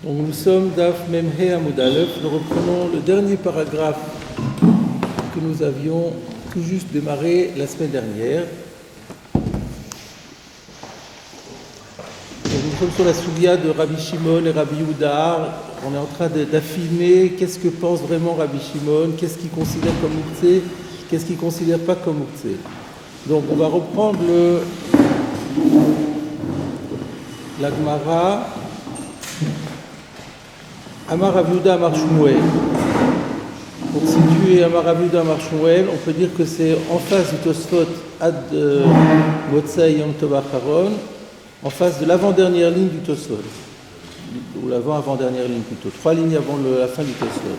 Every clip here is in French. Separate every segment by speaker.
Speaker 1: Donc nous sommes Daf Memhe Amud Aleph. Nous reprenons le dernier paragraphe que nous avions tout juste démarré la semaine dernière. Donc nous sommes sur la Sougia de Rabbi Shimon et Rabbi Yehuda. On est en train d'affiner qu'est-ce que pense vraiment Rabbi Shimon, qu'est-ce qu'il considère comme Muktzeh, qu'est-ce qu'il ne considère pas comme Muktzeh. Donc on va reprendre la Gemara. Amar Rav Yehuda Amar Shmuel. Pour situer Amar Rav Yehuda Amar Shmuel, on peut dire que c'est en face du Tosfot Ad Motzei Yom Tov Acharon, en face de l'avant-dernière ligne du Tosfot, ou l'avant-avant-dernière ligne plutôt, 3 lignes avant la fin du Tosfot.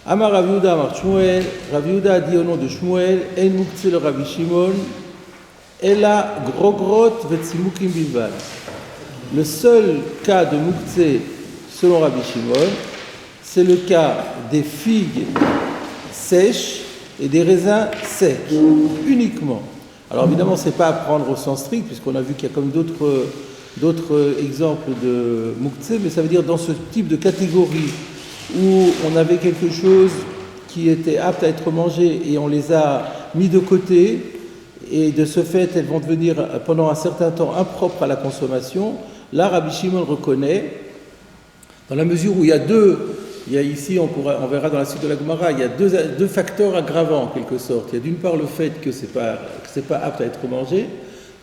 Speaker 1: Amar Rav Yehuda Amar Shmuel, Rav Yehuda a dit au nom de Shmuel, En Muktzeh le Rabbi Shimon, Ela Grogrot Vetzimukim Bilbal. Le seul cas de Muktzeh selon Rabbi Shimon, c'est le cas des figues sèches et des raisins secs, uniquement. Alors évidemment, ce n'est pas à prendre au sens strict, puisqu'on a vu qu'il y a comme d'autres exemples de Muktzeh, mais ça veut dire dans ce type de catégorie où on avait quelque chose qui était apte à être mangé et on les a mis de côté, et de ce fait, elles vont devenir pendant un certain temps impropres à la consommation. Là, Rabbi Shimon reconnaît, dans la mesure où il y a ici, on verra dans la suite de la Gemara, il y a deux facteurs aggravants en quelque sorte. Il y a d'une part le fait que c'est pas apte à être mangé,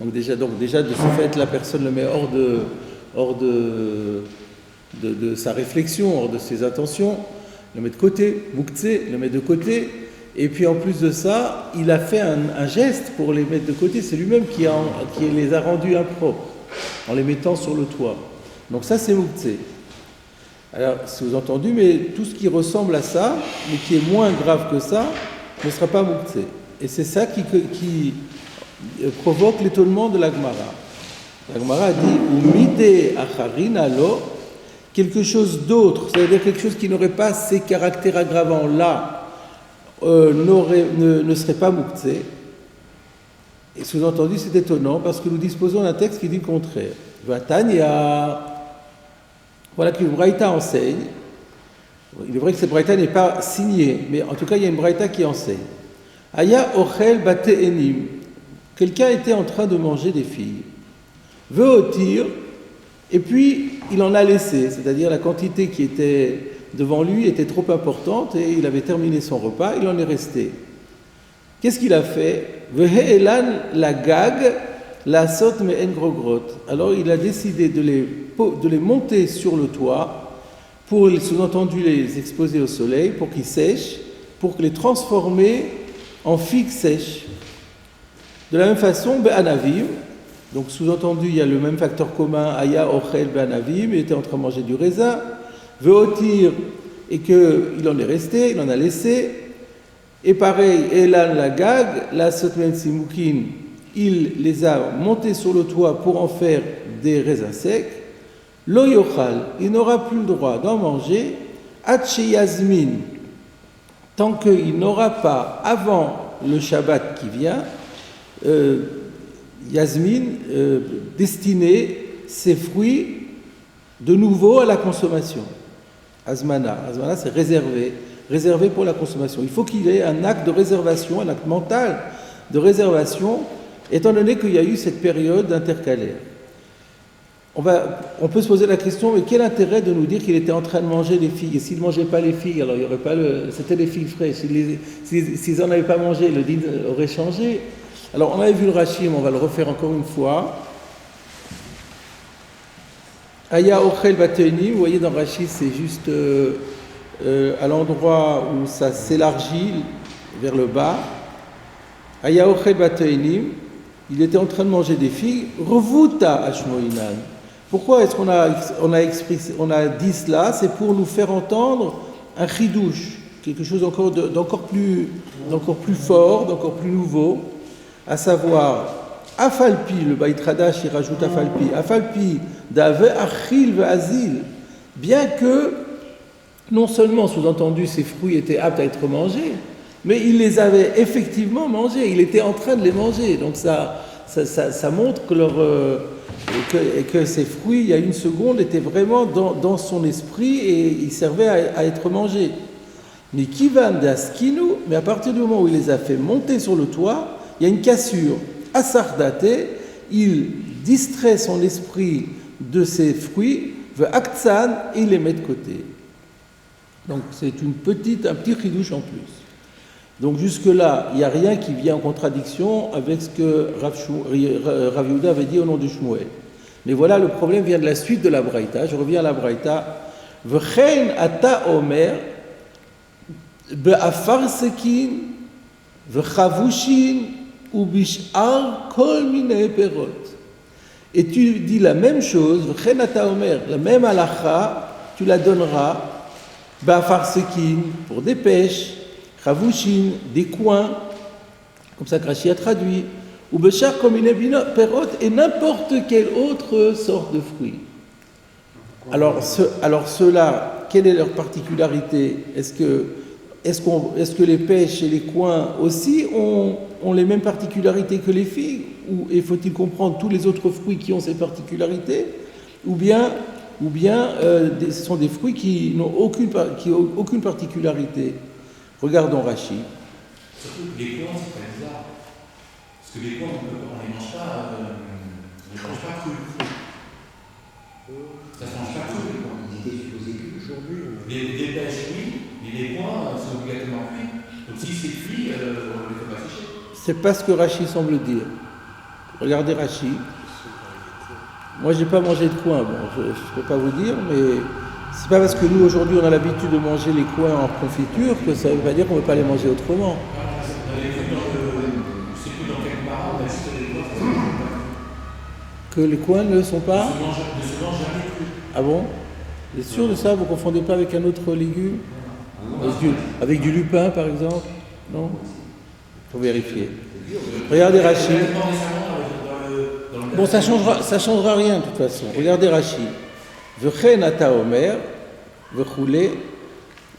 Speaker 1: donc déjà de ce fait la personne le met hors de sa réflexion, hors de ses intentions, le met de côté, Muktzeh, le met de côté, et puis en plus de ça, il a fait un geste pour les mettre de côté, c'est lui-même qui les a rendus impropres, en les mettant sur le toit. Donc ça c'est Muktzeh. Alors, sous-entendu, mais tout ce qui ressemble à ça, mais qui est moins grave que ça, ne sera pas Muktzeh. Et c'est ça qui provoque l'étonnement de la Gemara. La Gemara a dit « Umide acharin alo » quelque chose d'autre, c'est-à-dire quelque chose qui n'aurait pas ces caractères aggravants-là, ne serait pas Muktzeh. Et sous-entendu, c'est étonnant, parce que nous disposons d'un texte qui dit le contraire. « Vatanya » Voilà que le Braïta enseigne. Il est vrai que cette Braïta n'est pas signée, mais en tout cas, il y a une Braïta qui enseigne. Aya ochel bate enim. Quelqu'un était en train de manger des filles. Veotir, et puis il en a laissé, c'est-à-dire la quantité qui était devant lui était trop importante et il avait terminé son repas, il en est resté. Qu'est-ce qu'il a fait? Vehelan la gag, la sot me en grogrot. Alors il a décidé de les monter sur le toit pour, sous-entendu, les exposer au soleil pour qu'ils sèchent, pour les transformer en figues sèches. De la même façon, be'anavim, donc sous-entendu, il y a le même facteur commun, aya ochel be'anavim, il était en train de manger du raisin, ve'otir, et qu'il en est resté, il en a laissé, et pareil, elan la gag, la sotmen simukin, il les a montés sur le toit pour en faire des raisins secs. Lo yochal, il n'aura plus le droit d'en manger, atche yasmin, tant qu'il n'aura pas, avant le Shabbat qui vient, yasmin, destiné ses fruits de nouveau à la consommation. Azmana c'est réservé pour la consommation. Il faut qu'il ait un acte de réservation, un acte mental de réservation, étant donné qu'il y a eu cette période intercalaire. On peut se poser la question, mais quel intérêt de nous dire qu'il était en train de manger les figues? Et s'il ne mangeait pas les figues, alors il y aurait pas c'était les figues fraîches. S'ils n'en avaient pas mangé, le din aurait changé. Alors on avait vu le Rashi, mais on va le refaire encore une fois. Aya ochel bateini, vous voyez dans le Rashi, c'est juste à l'endroit où ça s'élargit vers le bas. Aya ochel bateini, il était en train de manger des figues. Revuta ashmoinan. Pourquoi est-ce qu'on a dit cela? C'est pour nous faire entendre un chidouche, quelque chose d'encore plus fort, d'encore plus nouveau, à savoir afalpi, le Beit Hadash il rajoute afalpi d'ave achil ve'azil, bien que non seulement sous-entendu ces fruits étaient aptes à être mangés, mais il les avait effectivement mangés, il était en train de les manger, donc ça montre que et que ces fruits, il y a une seconde, étaient vraiment dans son esprit et ils servaient à être mangés. Mais Kivan d'Askinu, mais à partir du moment où il les a fait monter sur le toit, il y a une cassure. Asardate, il distrait son esprit de ces fruits, veut Aktsan, et il les met de côté. Donc c'est un petit chidouche en plus. Donc jusque-là, il n'y a rien qui vient en contradiction avec ce que Rav Yehuda avait dit au nom du Shmuel. Mais voilà, le problème vient de la suite de la Braïta. Je reviens à la Braïta. V'chein ata omer be'afar sekin v'chavushin ubishar kol minei perot. Et tu dis la même chose, v'chein ata omer, la même halakha, tu la donneras be'afar sekin pour des pêches, chavushin, des coins, comme ça que Rashi a traduit, ou bechar comme une perot et n'importe quelle autre sorte de fruit. Alors ceux-là, quelle est leur particularité? Est-ce que les pêches et les coins aussi ont les mêmes particularités que les figues? Et faut-il comprendre tous les autres fruits qui ont ces particularités? Ou bien ce sont des fruits qui n'ont aucune particularité? Regardons Rashi.
Speaker 2: Surtout les coins, c'est pas bizarre. Parce que les coins, on les mange pas crus. Ça ne mange pas cru, les coins.
Speaker 3: Ils étaient supposés aujourd'hui.
Speaker 2: Les pêches, oui, mais les coins, c'est obligatoirement cuit. Donc si c'est cuit, on ne les fait pas sécher.
Speaker 1: C'est pas ce que Rashi semble dire. Regardez Rashi. Moi, j'ai pas mangé de coin. Bon, je ne peux pas vous dire, mais c'est pas parce que nous aujourd'hui on a l'habitude de manger les coins en confiture que ça ne veut pas dire qu'on ne peut pas les manger autrement. Que les coins ne sont pas.
Speaker 2: Ne se mange jamais cru.
Speaker 1: Ah bon? Vous êtes sûr de ça? Vous ne confondez pas avec un autre légume? Avec du lupin par exemple? Non? Il faut vérifier. Regardez Rashi. Bon, ça changera rien de toute façon. Regardez Rashi. V'chen ata omer, v'choulé,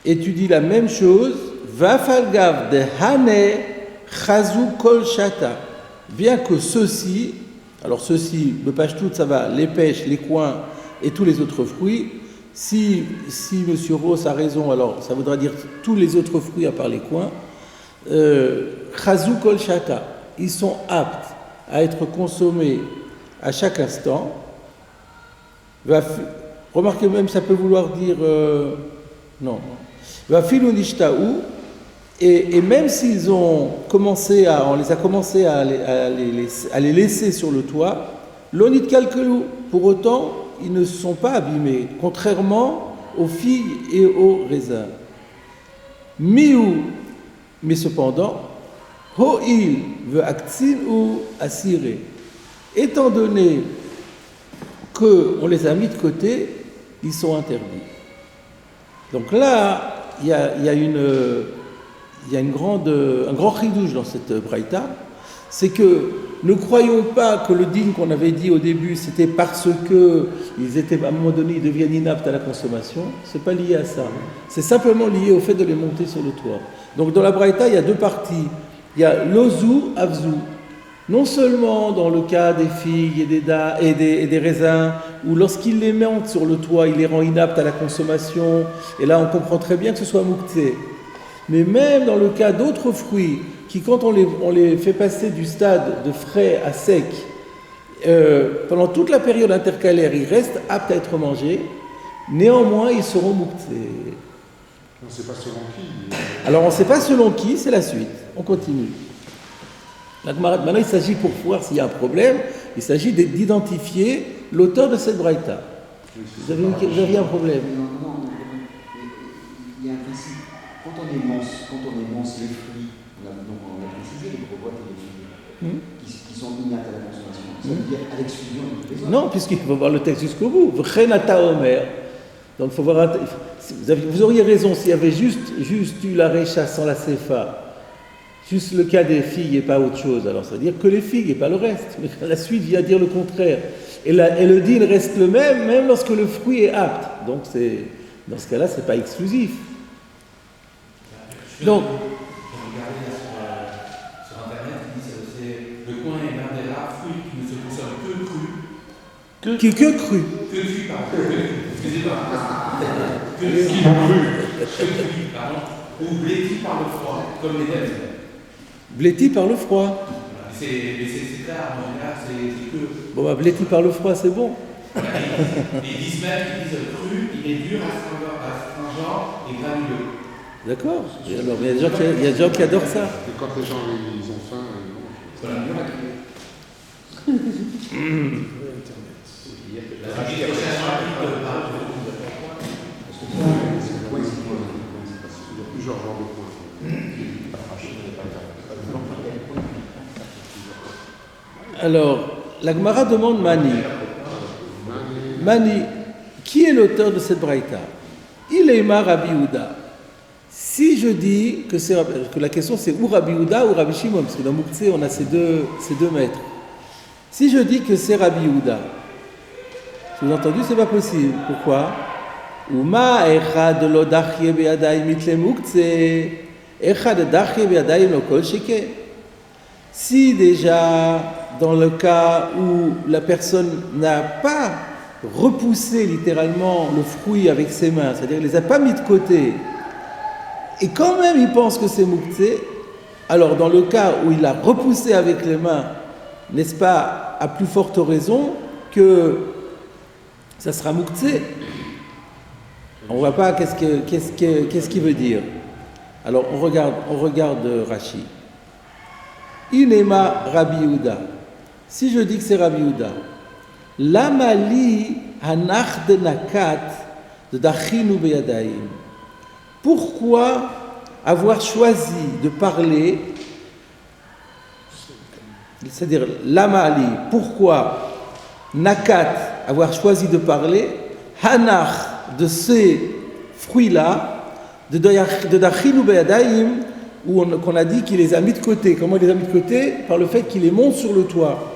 Speaker 1: et tu dis la même chose. V'afalgav de hane chazou kol shata. Bien que ceux-ci, alors ceux-ci, le pashtout, ça va, les pêches, les coins et tous les autres fruits. Si M. Ross a raison, alors ça voudra dire tous les autres fruits à part les coins. Chazou kol shata, ils sont aptes à être consommés à chaque instant. Remarquez même, ça peut vouloir dire non. Et même s'ils ont commencé on les a commencé à les laisser sur le toit, l'onit kalkelou, pour autant, ils ne sont pas abîmés, contrairement aux figues et aux raisins. Miou, mais cependant, ho'il veut aktin ou assiré. Étant donné qu'on les a mis de côté, ils sont interdits. Donc là, il y a un grand chidouche dans cette braïta, c'est que ne croyons pas que le din qu'on avait dit au début, c'était parce que à un moment donné, ils deviennent inaptes à la consommation. C'est pas lié à ça. C'est simplement lié au fait de les monter sur le toit. Donc dans la braïta, il y a deux parties. Il y a l'ozu, avzu. Non seulement dans le cas des figues et des raisins, où lorsqu'il les monte sur le toit, il les rend inaptes à la consommation, et là on comprend très bien que ce soit mouktsé. Mais même dans le cas d'autres fruits, qui quand on les fait passer du stade de frais à sec, pendant toute la période intercalaire, ils restent aptes à être mangés, néanmoins ils seront mouktsé.
Speaker 4: On ne sait pas selon qui.
Speaker 1: Alors on ne sait pas selon qui, c'est la suite. On continue. Maintenant, il s'agit, pour voir s'il y a un problème, il s'agit d'identifier l'auteur de cette braïta. Vous aviez un problème?
Speaker 3: Non, il y a un principe. Quand on émence les fruits, on a précisé les provoques et les figues, qui sont inaptes à la consommation. Ça veut dire à l'exclusion de les autres.
Speaker 1: Non, puisqu'il faut voir le texte jusqu'au bout. V'chenata omer. Donc il faut voir. Vous auriez raison s'il y avait juste eu la récha sans la sefa. Juste le cas des figues et pas autre chose. Alors ça veut dire que les figues et pas le reste. Mais la suite vient dire le contraire. Et le din reste le même lorsque le fruit est apte. Donc dans ce cas-là, c'est pas exclusif. Donc,
Speaker 2: regardez sur Internet, ils disent que le coin est l'un des rares fruits qui ne se consomme que cru.
Speaker 1: Que cru.
Speaker 2: Que cuit, pardon. Excusez-moi. Que cuit, pardon. Ou bléti par le froid, comme les dames.
Speaker 1: Bléti par le froid.
Speaker 2: Voilà. Mais c'est clair, en général, c'est que.
Speaker 1: Bon, bah, bléti par le froid, c'est bon.
Speaker 2: Voilà, ils disent même, ils disent cru, il est dur, astringent et granuleux.
Speaker 1: D'accord. Et alors, il y a des gens qui adorent ça.
Speaker 4: Et quand les gens ils ont faim, ils mangent.
Speaker 2: Voilà. La recherche rapide par
Speaker 4: Il y a plusieurs genres de points.
Speaker 1: Alors, la Gemara demande Mani. Mani, qui est l'auteur de cette braïta? Il est Rabbi Yehuda. Si je dis que la question c'est ou Rabbi Yehuda ou Rabbi Shimon, parce que dans Moukhtse on a ces deux maîtres. Si je dis que c'est Rabbi Yehuda, vous avez entendu, c'est pas possible. Pourquoi? Uma echad lo dachye beyadayim mitle Moukhtse, echad dachye beyadayim lo kol sheke. Si déjà dans le cas où la personne n'a pas repoussé littéralement le fruit avec ses mains, c'est-à-dire il ne les a pas mis de côté, et quand même il pense que c'est Moukhtse, alors dans le cas où il a repoussé avec les mains, n'est-ce pas, à plus forte raison que ça sera Moukhtse. On ne voit pas qu'est-ce qu'il veut dire. Alors on regarde Rashi. Inema Rabbi Yehuda. Si je dis que c'est Rabbi Yehuda, Lamali hanach de nakat de dachinu beyadayim. Pourquoi avoir choisi de parler, c'est-à-dire Lamali, pourquoi nakat, avoir choisi de parler, hanach, de ces fruits-là, de dachinu beyadayim, qu'on a dit qu'il les a mis de côté. Comment il les a mis de côté? Par le fait qu'il les monte sur le toit.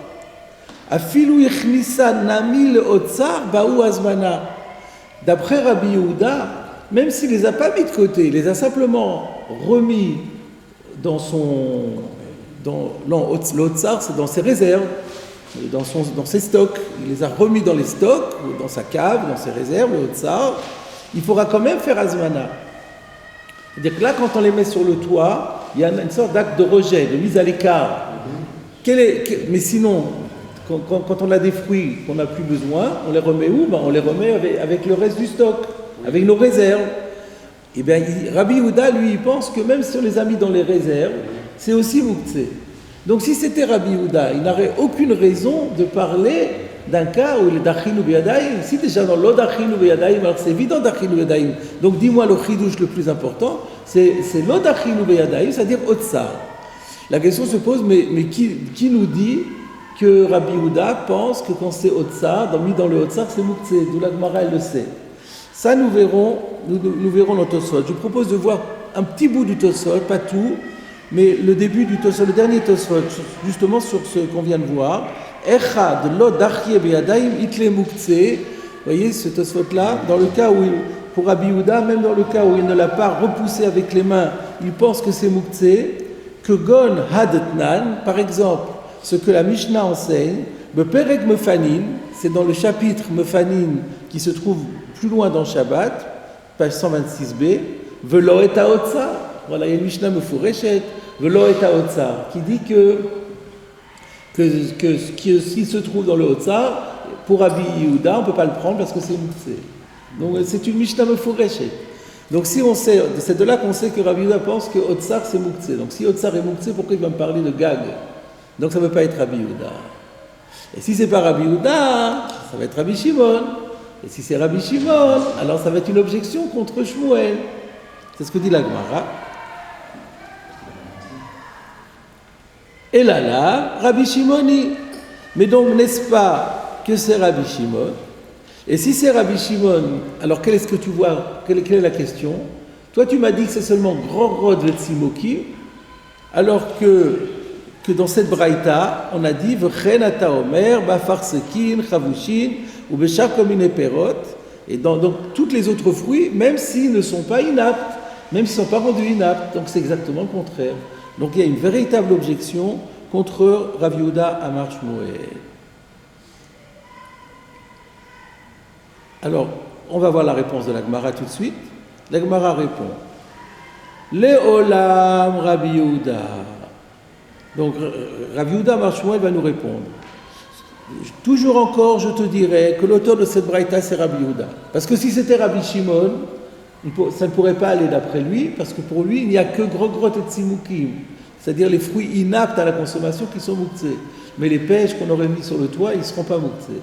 Speaker 1: Afilu yechnisa nami leotzar baou azmana. D'après Rabbi Yehuda, même s'il les a pas mis de côté, il les a simplement remis dans l'otzar, c'est dans ses réserves, dans ses stocks. Il les a remis dans les stocks, dans sa cave, dans ses réserves, le otzar. Il faudra quand même faire azmana. C'est-à-dire que là, quand on les met sur le toit, il y a une sorte d'acte de rejet, de mise à l'écart. Mais sinon, quand on a des fruits qu'on n'a plus besoin, on les remet où? On les remet avec le reste du stock, avec nos réserves. Et bien, Rabbi Yehuda, lui, il pense que même si on les a mis dans les réserves, c'est aussi Moukhtse. Donc si c'était Rabbi Yehuda, il n'aurait aucune raison de parler d'un cas où il est Dachinu beyadayim. Si déjà dans l'eau Dachinu beyadayim, alors c'est évident Dachinu beyadayim. Donc dis-moi le chidouche le plus important, c'est l'eau Dachinu beyadayim, c'est-à-dire Otsar. La question se pose, mais qui nous dit que Rabbi Yehuda pense que quand c'est Otsar, mis dans le Otsar, c'est Moukhtse, d'où la Gemara elle le sait. Ça nous verrons dans Tosfot. Je propose de voir un petit bout du Tosfot, pas tout, mais le début du Tosfot, le dernier Tosfot, justement sur ce qu'on vient de voir. Echad lo dachye beyadayim itle Moukhtse. Vous voyez ce Tosfot-là, dans le cas où, pour Rabbi Yehuda, même dans le cas où il ne l'a pas repoussé avec les mains, il pense que c'est Moukhtse. Que gon hadetnan, par exemple, ce que la Mishnah enseigne, beperek mefanin, c'est dans le chapitre mefanin qui se trouve plus loin dans Shabbat, page 126b, velo et haotzar. Voilà, il y a une Mishnah mefureshet, velo et haotzar, qui dit que ce qui se trouve dans le Otsar, pour Rabbi Yehuda, on ne peut pas le prendre parce que c'est Moukhtse. Donc c'est une Mishnah mefureshet. Donc si on sait, c'est de là qu'on sait que Rabbi Yehuda pense que Otsar c'est Moukhtse. Donc si Otsar est Moukhtse, pourquoi il va me parler de gag? Donc ça ne peut pas être Rabbi Yehuda. Et si c'est pas Rabbi Yehuda, ça va être Rabbi Shimon. Et si c'est Rabbi Shimon, alors ça va être une objection contre Shmuel. C'est ce que dit la Gemara. Et là, Rabbi Shimoni. Mais donc, n'est-ce pas que c'est Rabbi Shimon? Et si c'est Rabbi Shimon, alors quel est-ce que tu vois? Quelle est la question? Toi, tu m'as dit que c'est seulement Grand Rod Vetsimoki, alors que dans cette braïta, on a dit V'chen ata omer, bafar sekin, chavushin, ou bechar komine perot, et dans tous les autres fruits, même s'ils ne sont pas inaptes, même s'ils ne sont pas rendus inaptes. Donc c'est exactement le contraire. Donc il y a une véritable objection contre Rav Yehuda Amar Shmuel. Alors, on va voir la réponse de la Gemara tout de suite. La Gemara répond Le'olam Rabbi Yehuda. Donc, Rabbi Yehuda Amar Shmuel va nous répondre. Toujours encore, je te dirais que l'auteur de cette braïta, c'est Rabbi Yehuda. Parce que si c'était Rabbi Shimon, ça ne pourrait pas aller d'après lui, parce que pour lui, il n'y a que grogrot et tsimukim, c'est-à-dire les fruits inaptes à la consommation qui sont muktzé. Mais les pêches qu'on aurait mis sur le toit, ils ne seront pas muktzé.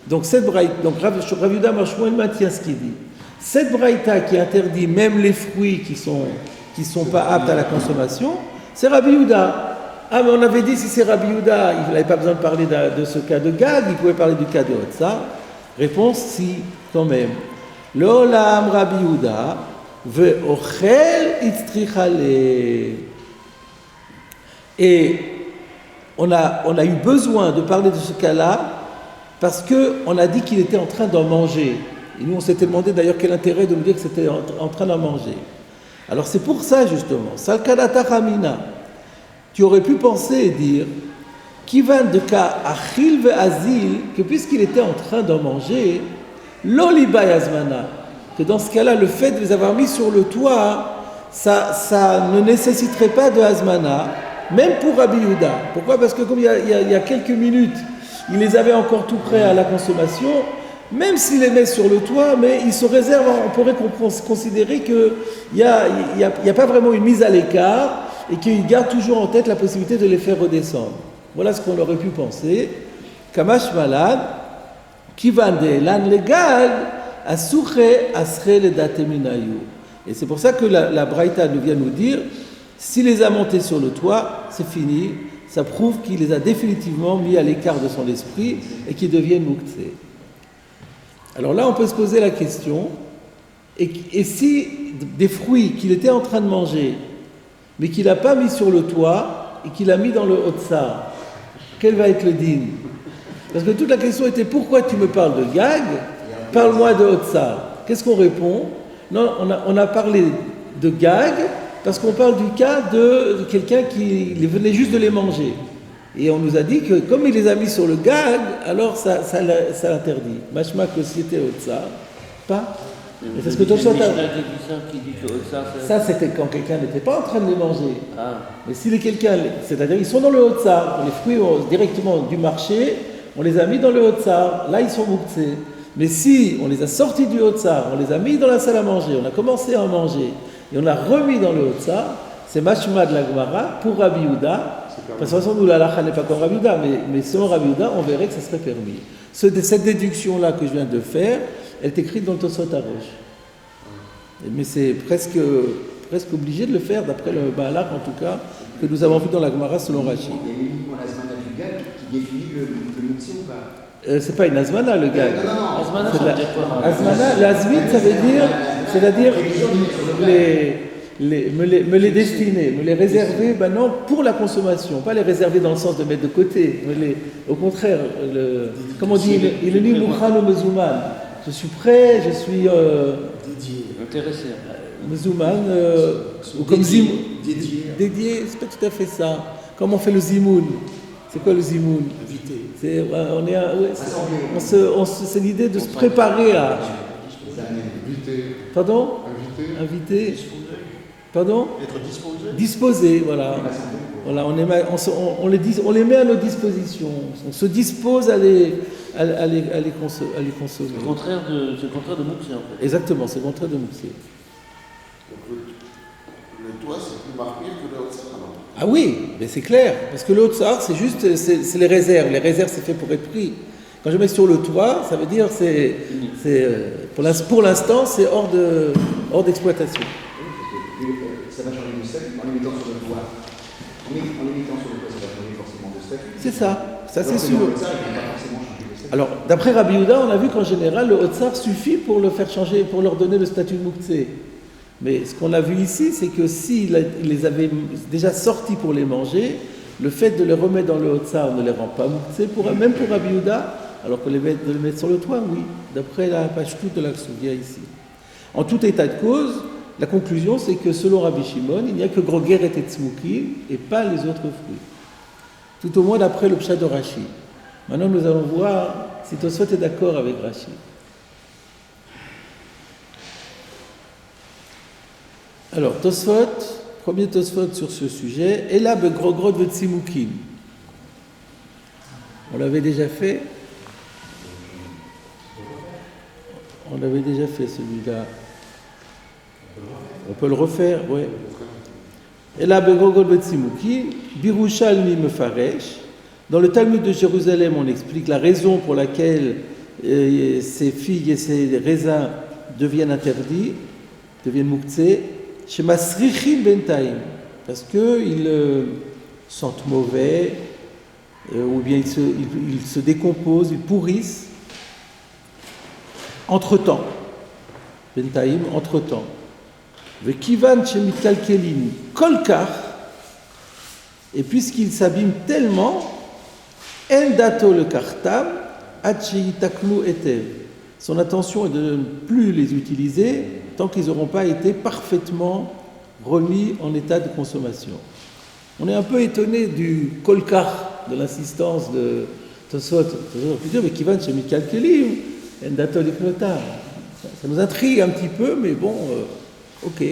Speaker 1: Donc, cette braïta, donc Rabbi Yehuda Amar Shmuel maintient ce qu'il dit. Cette braïta qui interdit même les fruits qui sont pas aptes à la consommation, c'est Rabbi Yehuda. Ah, mais on avait dit si c'est Rabbi Yehuda, il n'avait pas besoin de parler de ce cas de Gag, il pouvait parler du cas de Hotzar. Réponse si, quand même. L'olam Rabbi Yehuda ve'ochel itztrichale. Et on a eu besoin de parler de ce cas-là parce qu'on a dit qu'il était en train d'en manger. Et nous, on s'était demandé d'ailleurs quel intérêt de nous dire que c'était en train d'en manger. Alors c'est pour ça justement, Salkadata Ramina, tu aurais pu penser et dire Kivan de ka achil ve azil, que puisqu'il était en train d'en manger, l'oliba yazmana, que dans ce cas-là, le fait de les avoir mis sur le toit, ça ne nécessiterait pas de azmana, même pour Rabbi Yehuda. Pourquoi ? Parce que comme il y a quelques minutes, il les avait encore tout prêts à la consommation, même s'il les met sur le toit, mais il se réserve, on pourrait considérer qu'il n'y a pas vraiment une mise à l'écart, et qu'il garde toujours en tête la possibilité de les faire redescendre. Voilà ce qu'on aurait pu penser. Kamash malad, kivande lan legal, asuche asre le dateminayu. Et c'est pour ça que la Braïta nous vient nous dire, s'il les a montés sur le toit, c'est fini. Ça prouve qu'il les a définitivement mis à l'écart de son esprit et qu'ils deviennent muktzé. Alors là, on peut se poser la question, et si des fruits qu'il était en train de manger, mais qu'il n'a pas mis sur le toit et qu'il a mis dans le Hotzar, quel va être le din ? Parce que toute la question était pourquoi tu me parles de Gag ? Parle-moi de Hotzar. Qu'est-ce qu'on répond ? Non, on a parlé de Gag parce qu'on parle du cas de quelqu'un qui venait juste de les manger. Et on nous a dit que comme il les a mis sur le Gag, alors ça l'interdit. Mashma que c'était Hotzar, pas ? Parce que ça c'était quand quelqu'un n'était pas en train de les manger. Ah. Mais si quelqu'un, c'est-à-dire ils sont dans le Hotzar, les fruits directement du marché, on les a mis dans le Hotzar, là ils sont muktzé. Mais si on les a sortis du Hotzar, on les a mis dans la salle à manger, on a commencé à en manger et on l'a remis dans le Hotzar, c'est mashma de la Gemara pour Rabbi Yehuda. Parce que de toute façon nous la halakha n'est pas comme Rabbi Yehuda, mais selon Rabbi Yehuda, on verrait que ça serait permis. Cette déduction-là que je viens de faire, elle est écrite dans le Tosfot Arosh. Mais c'est presque obligé de le faire, d'après le Baalak en tout cas, que nous avons vu dans la Gemara selon Rashi.
Speaker 3: Il y a uniquement l'azmana du Gag qui définit le muktzé ou pas ?
Speaker 1: C'est pas une azmana le Gag.
Speaker 3: Non.
Speaker 5: Azmana, ça veut dire quoi ?
Speaker 1: Azmana, l'azmit, ça veut dire, c'est-à-dire me les destiner, me les réserver, non, pour la consommation, pas les réserver dans le sens de mettre de côté, mais au contraire, comme on dit, il est ni mouchan ou mezouman. Je suis prêt, je suis
Speaker 5: intéressé.
Speaker 1: Mezouman, ou comme zimoun. Dédié, c'est pas tout à fait ça. Comme on fait le zimoun. C'est quoi le zimoun ? Invité. C'est l'idée de se préparer à.
Speaker 4: Invité.
Speaker 1: Pardon ?
Speaker 4: Invité.
Speaker 1: Pardon ?
Speaker 4: Être disposé.
Speaker 1: Disposé, voilà. Voilà, on les met à notre disposition. On se dispose à les consommer.
Speaker 5: C'est le contraire de muktzé en fait.
Speaker 1: Exactement, c'est le contraire de muktzé.
Speaker 4: Donc le toit, c'est plus marqué que le Hotzar, non ?
Speaker 1: Ah oui, mais c'est clair, parce que le Hotzar, c'est juste, c'est les réserves. Les réserves, c'est fait pour être pris. Quand je mets sur le toit, ça veut dire pour l'instant, c'est hors d'exploitation.
Speaker 3: Ça va changer de statut en les mettant sur le toit. En les mettant sur le toit, ça va changer forcément de statut.
Speaker 1: C'est ça c'est sûr.
Speaker 3: Le Hotzar, il ne va pas forcément changer de statut.
Speaker 1: Alors, d'après Rabbi Yehuda, on a vu qu'en général, le Hotzar suffit pour le faire changer, pour leur donner le statut de muktzé. Mais ce qu'on a vu ici, c'est que s'il les avait déjà sortis pour les manger, le fait de les remettre dans le Hotzar ne les rend pas muktzé, même pour Rabbi Yehuda, alors que de les mettre sur le toit, oui, d'après la page toute de la Ksuvia ici. En tout état de cause, la conclusion, c'est que selon Rabbi Shimon, il n'y a que Grogeret et Tzmukim et pas les autres fruits. Tout au moins d'après le Pshat de Rashi. Maintenant, nous allons voir si Tosfot est d'accord avec Rashi. Alors, Tosfot, premier Tosfot sur ce sujet, et là, Begrogrod Vetsimukim. On l'avait déjà fait. On l'avait déjà fait celui-là. On peut le refaire, oui. Et là, Begrogrod Vetsimukim, Birushalmi Mefaresh. Dans le Talmud de Jérusalem, on explique la raison pour laquelle ces figues et ces raisins deviennent interdits, deviennent muktzeh, chez Masrichim Bentaim, parce qu'ils sentent mauvais, ou bien ils se décomposent, ils pourrissent, entre-temps. Bentaim, entre-temps. Vekivan Shemit Kalkelin Kolkar, et puisqu'ils s'abîment tellement, En dato le kartam, Achiitaklu etev. Son intention est de ne plus les utiliser tant qu'ils n'auront pas été parfaitement remis en état de consommation. On est un peu étonné du kolkar, de l'insistance de Tosfot, mais qui va chez Mikal Kelim, En dato liknotar. Ça nous intrigue un petit peu, mais bon, ok.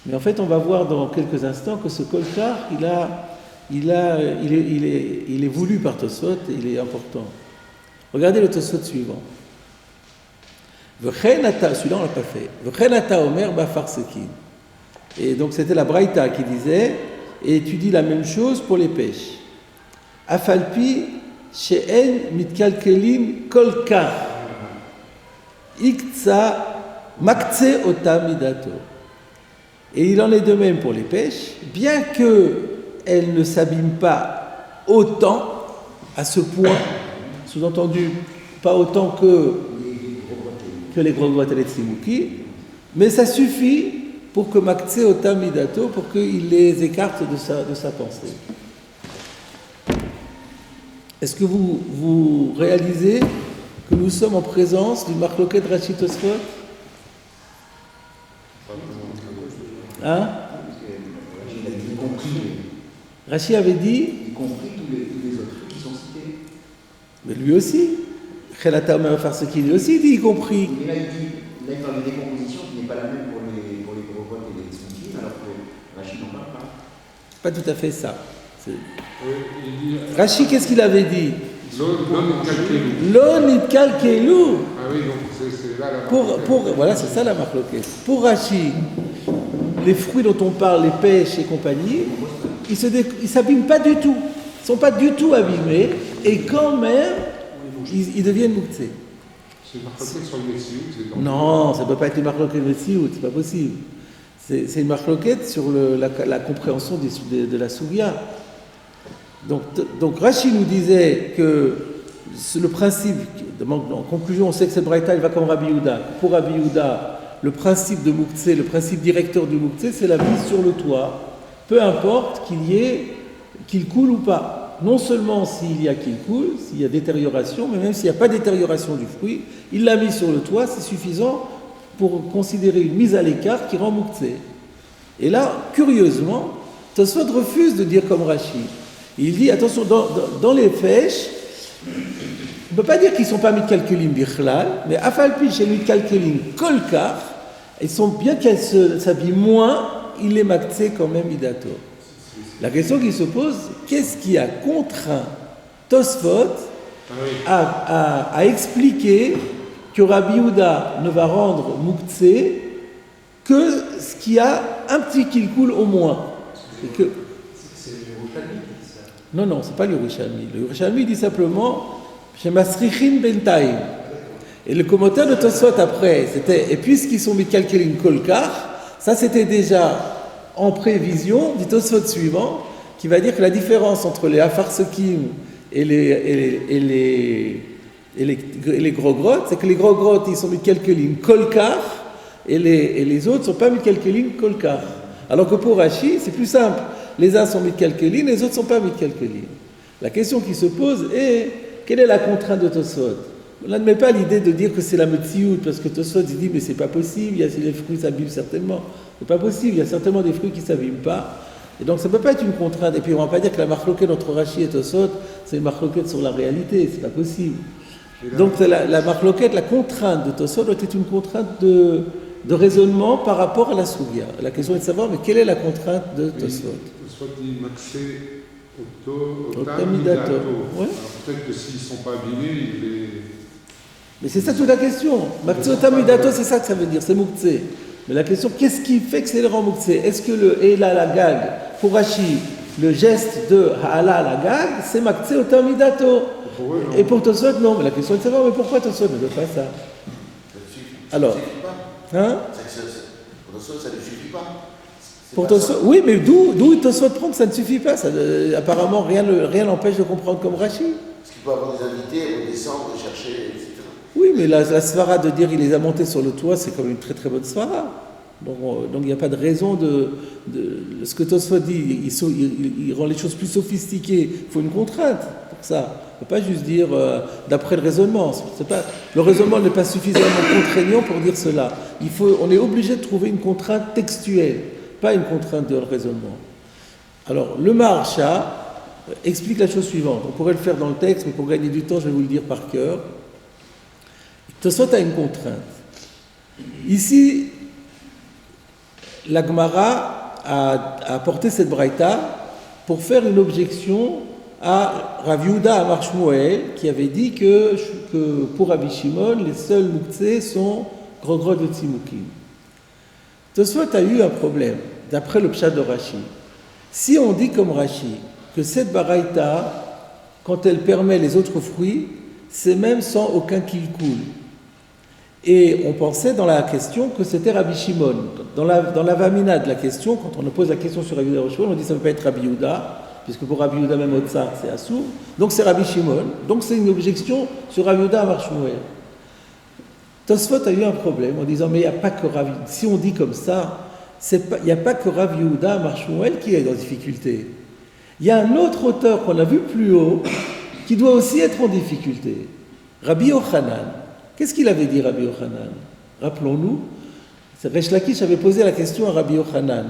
Speaker 1: Mais en fait, on va voir dans quelques instants que ce kolkar, il est voulu par Tosfot, il est important. Regardez le Tosfot suivant. Celui-là on l'a pas fait. V'chenata omer ba'farsekin. Et donc c'était la Braïta qui disait, et tu dis la même chose pour les pêches. Afalpi she'en mitkalkelin kolkar. Iktsa maktse otam midato. Et il en est de même pour les pêches, bien qu'elles ne s'abîment pas autant, à ce point, sous-entendu, pas autant que les Grogvot et les Tsimuki, mais ça suffit pour que Maktse Otam Midato, pour qu'il les écarte de sa pensée. Est-ce que vous réalisez que nous sommes en présence d'une marloquette Rashi Tosfot? Hein? Rashi avait dit,
Speaker 3: y compris tous les autres trucs qui sont cités.
Speaker 1: mais lui aussi, Chelata Omer Farsekin, lui aussi dit y compris.
Speaker 3: Mais là, il parle de décomposition qui n'est pas la même pour les Grogvot et les Tzimkim, alors que Rashi n'en parle pas.
Speaker 1: Pas tout à fait ça. Rashi, qu'est-ce qu'il avait dit? Lo nitkal keilu.
Speaker 6: Ah oui, donc c'est là la
Speaker 1: Voilà, c'est ça la marloquette. Pour Rashi, les fruits dont on parle, les pêches et compagnie, ils s'abîment pas du tout. Ils ne sont pas du tout abîmés et quand même, ils deviennent muktzeh.
Speaker 6: C'est une marloquette sur le Messiout.
Speaker 1: Non, ça ne peut pas être une marloquette Messiout, c'est pas possible. C'est une marloquette sur la compréhension de la Sugya. Donc Rashi nous disait que le principe, en conclusion, on sait que cette braïta, il va comme Rabbi Yehuda. Pour Rabbi Yehuda, le principe de muktzeh, le principe directeur du muktzeh, c'est la mise sur le toit. Peu importe qu'il coule ou pas. Non seulement s'il y a qu'il coule, s'il y a détérioration, mais même s'il n'y a pas détérioration du fruit, il l'a mis sur le toit, c'est suffisant pour considérer une mise à l'écart qui rend muktzeh. Et là, curieusement, Tosfot refuse de dire comme Rashi. Il dit, attention, dans les pêches, on ne peut pas dire qu'ils ne sont pas mitkalkelim bichlal, mais afalpi chez mitkalkelim kolkar, ils sont bien qu'elles s'habillent moins, il les maktse quand même midato. La question qui se pose, qu'est-ce qui a contraint Tosfot à expliquer que Rabbi Yehuda ne va rendre muktzeh que ce qui a un petit qu'il coule au moins? C'est le Yerushalmi qui dit ça. Non, c'est pas le Yerushalmi. Le Yerushalmi dit simplement chez Masrichin Bentaim. Et le commentaire de Tosfot après, c'était, et puisqu'ils sont mitkalkelim kolkar, ça c'était déjà en prévision du Tosfot suivant, qui va dire que la différence entre les Afarsekim et les Grogrot, c'est que les Grogrot, ils sont mitkalkelim kolkar, et les autres ne sont pas mitkalkelim kolkar. Alors que pour Rashi, c'est plus simple. Les uns sont mitkalkelim, les autres ne sont pas mitkalkelim. La question qui se pose est, quelle est la contrainte de Tosfot? On n'admet pas l'idée de dire que c'est la Metsiout, parce que Tosfot dit, mais c'est pas possible, les fruits s'abîment certainement. C'est pas possible, il y a certainement des fruits qui ne s'abîment pas. Et donc ça ne peut pas être une contrainte. Et puis on ne va pas dire que la marloquette entre Rashi et Tosfot, c'est une marloquette sur la réalité, c'est pas possible. Donc la marloquette, la contrainte de Tosfot doit être une contrainte raisonnement par rapport à la Sougia. La question est de savoir, mais quelle est la contrainte de Tosfot?
Speaker 6: Tosfot dit Maxé
Speaker 1: Otam Midato. Ouais.
Speaker 6: Alors peut-être que s'ils ne sont pas abîmés, il est.
Speaker 1: Mais c'est ça toute la question. Maxé Otam Midato, c'est ça que ça veut dire, c'est Mouktsé. Mais la question, qu'est-ce qui fait que c'est le rang Mouktsé? Est-ce que le Ela la gag, pour Rashi, le geste de Ha'ala la gag, c'est Maxé Otam Midato? Et pour Tosfot, non. Mais la question est de savoir, mais pourquoi Tosfot ne veut pas ça? Alors, hein?
Speaker 4: Pour Tosfot, ça ne suffit pas.
Speaker 1: Pour Tosfot, oui, mais d'où Tosfot prend que ça ne suffit pas? Apparemment, rien n'empêche de comprendre comme Rashi.
Speaker 4: Parce qu'il peut avoir des invités, redescendre, chercher, etc.
Speaker 1: Oui, mais la svara de dire il les a montés sur le toit, c'est comme une très très bonne svara. Donc il n'y a pas de raison de ce que Tosfot dit, il rend les choses plus sophistiquées. Il faut une contrainte pour ça. On ne peut pas juste dire d'après le raisonnement. Le raisonnement n'est pas suffisamment contraignant pour dire cela. On est obligé de trouver une contrainte textuelle, pas une contrainte de raisonnement. Alors, le Maharsha explique la chose suivante. On pourrait le faire dans le texte, mais pour gagner du temps, je vais vous le dire par cœur. Tosfot a une contrainte. Ici, la Gemara a apporté cette braïta pour faire une objection à Rav Yehuda Amar Shmuel, qui avait dit que pour Rabbi Shimon, les seuls Mouktsé sont Grogrod et Tzimoukim. Tosfot a eu un problème, d'après le Pshat de Rashi. Si on dit comme Rashi que cette braïta, quand elle permet les autres fruits, c'est même sans aucun kilkoul. Et on pensait dans la question que c'était Rabbi Shimon. Dans la vamina de la question, quand on pose la question sur Rabbi Yehuda, on dit ça ne peut pas être Rabbi Yehuda, puisque pour Rabbi Yehuda même Otsar, c'est Assour. Donc c'est Rabbi Shimon. Donc c'est une objection sur Rabbi Yehuda Amar Shmuel. Tosfot a eu un problème en disant mais il n'y a pas que Rabbi. Si on dit comme ça, il n'y a pas que Rabbi Yehuda Amar Shmuel qui est dans difficulté. Il y a un autre auteur qu'on a vu plus haut qui doit aussi être en difficulté. Rabbi Yochanan. Qu'est-ce qu'il avait dit, Rabbi Yochanan? Rappelons-nous, Resh Lakish avait posé la question à Rabbi Yochanan.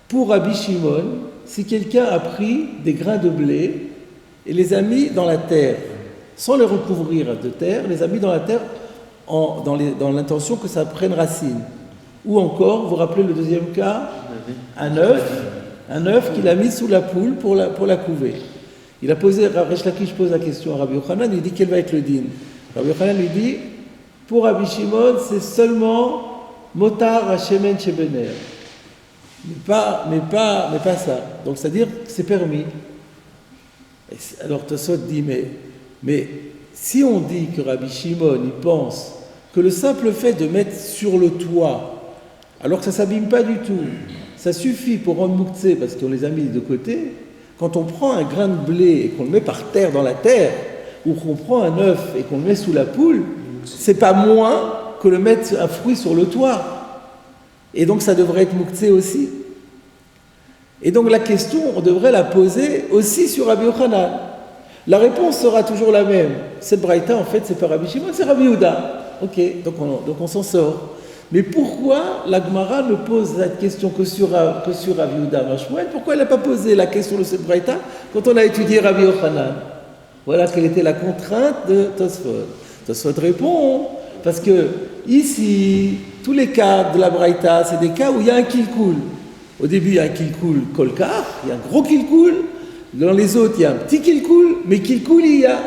Speaker 1: Pour Rabbi Shimon, si quelqu'un a pris des grains de blé et les a mis dans la terre, sans les recouvrir de terre, les a mis dans la terre dans l'intention que ça prenne racine. Ou encore, vous vous rappelez le deuxième cas? Un œuf qu'il a mis sous la poule pour la couver. Resh Lakish pose la question à Rabbi Yochanan, il dit quel va être le din? Rabbi Yochanan lui dit, pour Rabbi Shimon, c'est seulement motar hashemen shebener. Mais pas ça. Donc c'est-à-dire que c'est permis. Alors Tosfot dit, mais si on dit que Rabbi Shimon, il pense que le simple fait de mettre sur le toit, alors que ça ne s'abîme pas du tout, ça suffit pour rendre Mouktsé, parce qu'on les a mis de côté, quand on prend un grain de blé et qu'on le met par terre dans la terre, ou qu'on prend un œuf et qu'on le met sous la poule, c'est pas moins que le mettre un fruit sur le toit. Et donc ça devrait être Mouktsé aussi. Et donc la question, on devrait la poser aussi sur Rabbi Yochanan. La réponse sera toujours la même. Cette braïta, en fait, c'est pas Rabbi Shimon, c'est Rabbi Yehuda. Ok, donc on s'en sort. Mais pourquoi la Gemara ne pose cette question que sur Rabbi Yehuda Amar Shmuel? Pourquoi elle n'a pas posé la question de cette braïta quand on a étudié Rabbi Yochanan? Voilà quelle était la contrainte de Tosfot. Tosfot répond, parce que ici, tous les cas de la braïta, c'est des cas où il y a un kilkoul. Au début, il y a un kilkoul kolkar, il y a un gros kilkoul. Dans les autres, il y a un petit kilkoul, mais kilkoul il y a.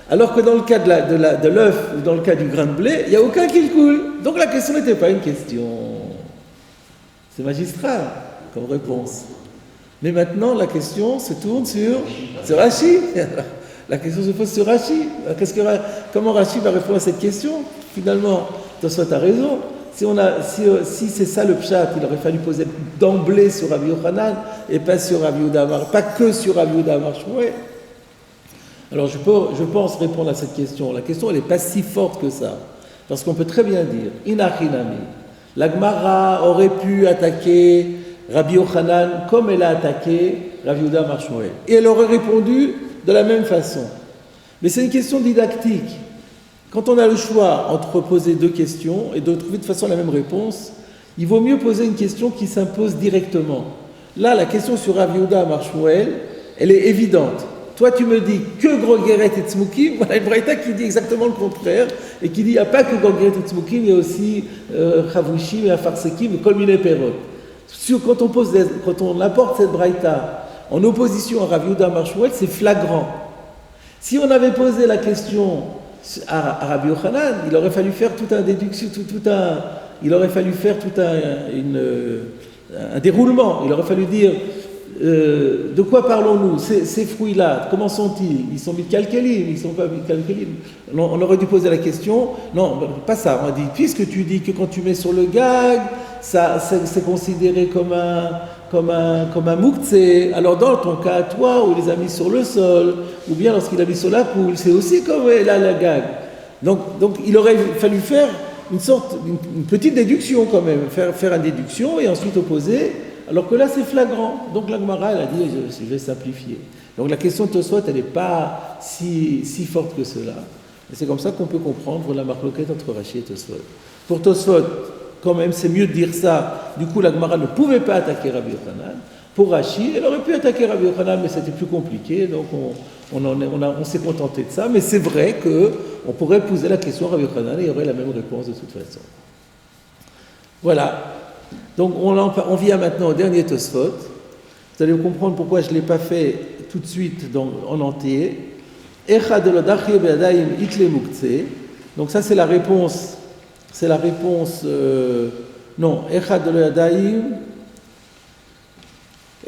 Speaker 1: Alors que dans le cas de l'œuf ou dans le cas du grain de blé, il n'y a aucun kilkoul. Donc la question n'était pas une question. C'est magistral comme réponse. Mais maintenant, la question se tourne sur Rashi. La question se pose sur Rashi. Comment Rashi va répondre à cette question? Finalement, Tosfot a raison. Si c'est ça le pshat, il aurait fallu poser d'emblée sur Rabbi Yochanan et pas sur Rabbi Yehuda Amar, pas que sur Rabbi Yehuda Amar Shmuel. Alors je pense répondre à cette question. La question elle n'est pas si forte que ça, parce qu'on peut très bien dire Inachinami. La Gemara aurait pu attaquer Rabbi Yochanan comme elle a attaqué Rabbi Yehuda Amar Shmuel, et elle aurait répondu de la même façon. Mais c'est une question didactique. Quand on a le choix entre poser deux questions et de trouver de toute façon la même réponse, il vaut mieux poser une question qui s'impose directement. Là, la question sur Rav Yehuda Amar Shmuel, elle est évidente. toi tu me dis que Gogeret et Tzmukim, voilà une braïta qui dit exactement le contraire, et qui dit il n'y a pas que Gogeret et Tzmukim, il y a aussi Chavrushim et Afarsekim et Kolmine Perot. Quand on apporte cette braïta en opposition à Rav Yehuda Amar Shmuel, c'est flagrant. Si on avait posé la question à Rabbi Yochanan, il aurait fallu faire tout un déroulement. Il aurait fallu dire de quoi parlons-nous, ces fruits-là, comment sont-ils? Ils sont mitkalkelim, ils sont pas mitkalkelim. On aurait dû poser la question. Non, pas ça. On a dit puisque tu dis que quand tu mets sur le gag, ça c'est considéré comme un mouktsé. Alors dans ton cas, toi, où il les a mis sur le sol, ou bien lorsqu'il a mis sur la poule, c'est aussi comme là la gag. Donc il aurait fallu faire une petite déduction quand même, faire une déduction et ensuite opposer, alors que là c'est flagrant. Donc la Gemara elle a dit je vais simplifier. Donc la question de Tosfot elle n'est pas si forte que cela. Et c'est comme ça qu'on peut comprendre la marloquette entre Rashi et Tosfot. Pour Tosfot, quand même c'est mieux de dire ça, du coup la Gemara ne pouvait pas attaquer Rabbi Yochanan. Pour Rashi, elle aurait pu attaquer Rabbi Yochanan, mais c'était plus compliqué, donc on s'est contenté de ça. Mais c'est vrai qu'on pourrait poser la question à Rabbi Yochanan et il y aurait la même réponse de toute façon. Voilà. Donc on vient maintenant au dernier Tosfot. Vous allez comprendre pourquoi je ne l'ai pas fait tout de suite en entier. Donc ça c'est la réponse. Non, Echad lo Yadayim.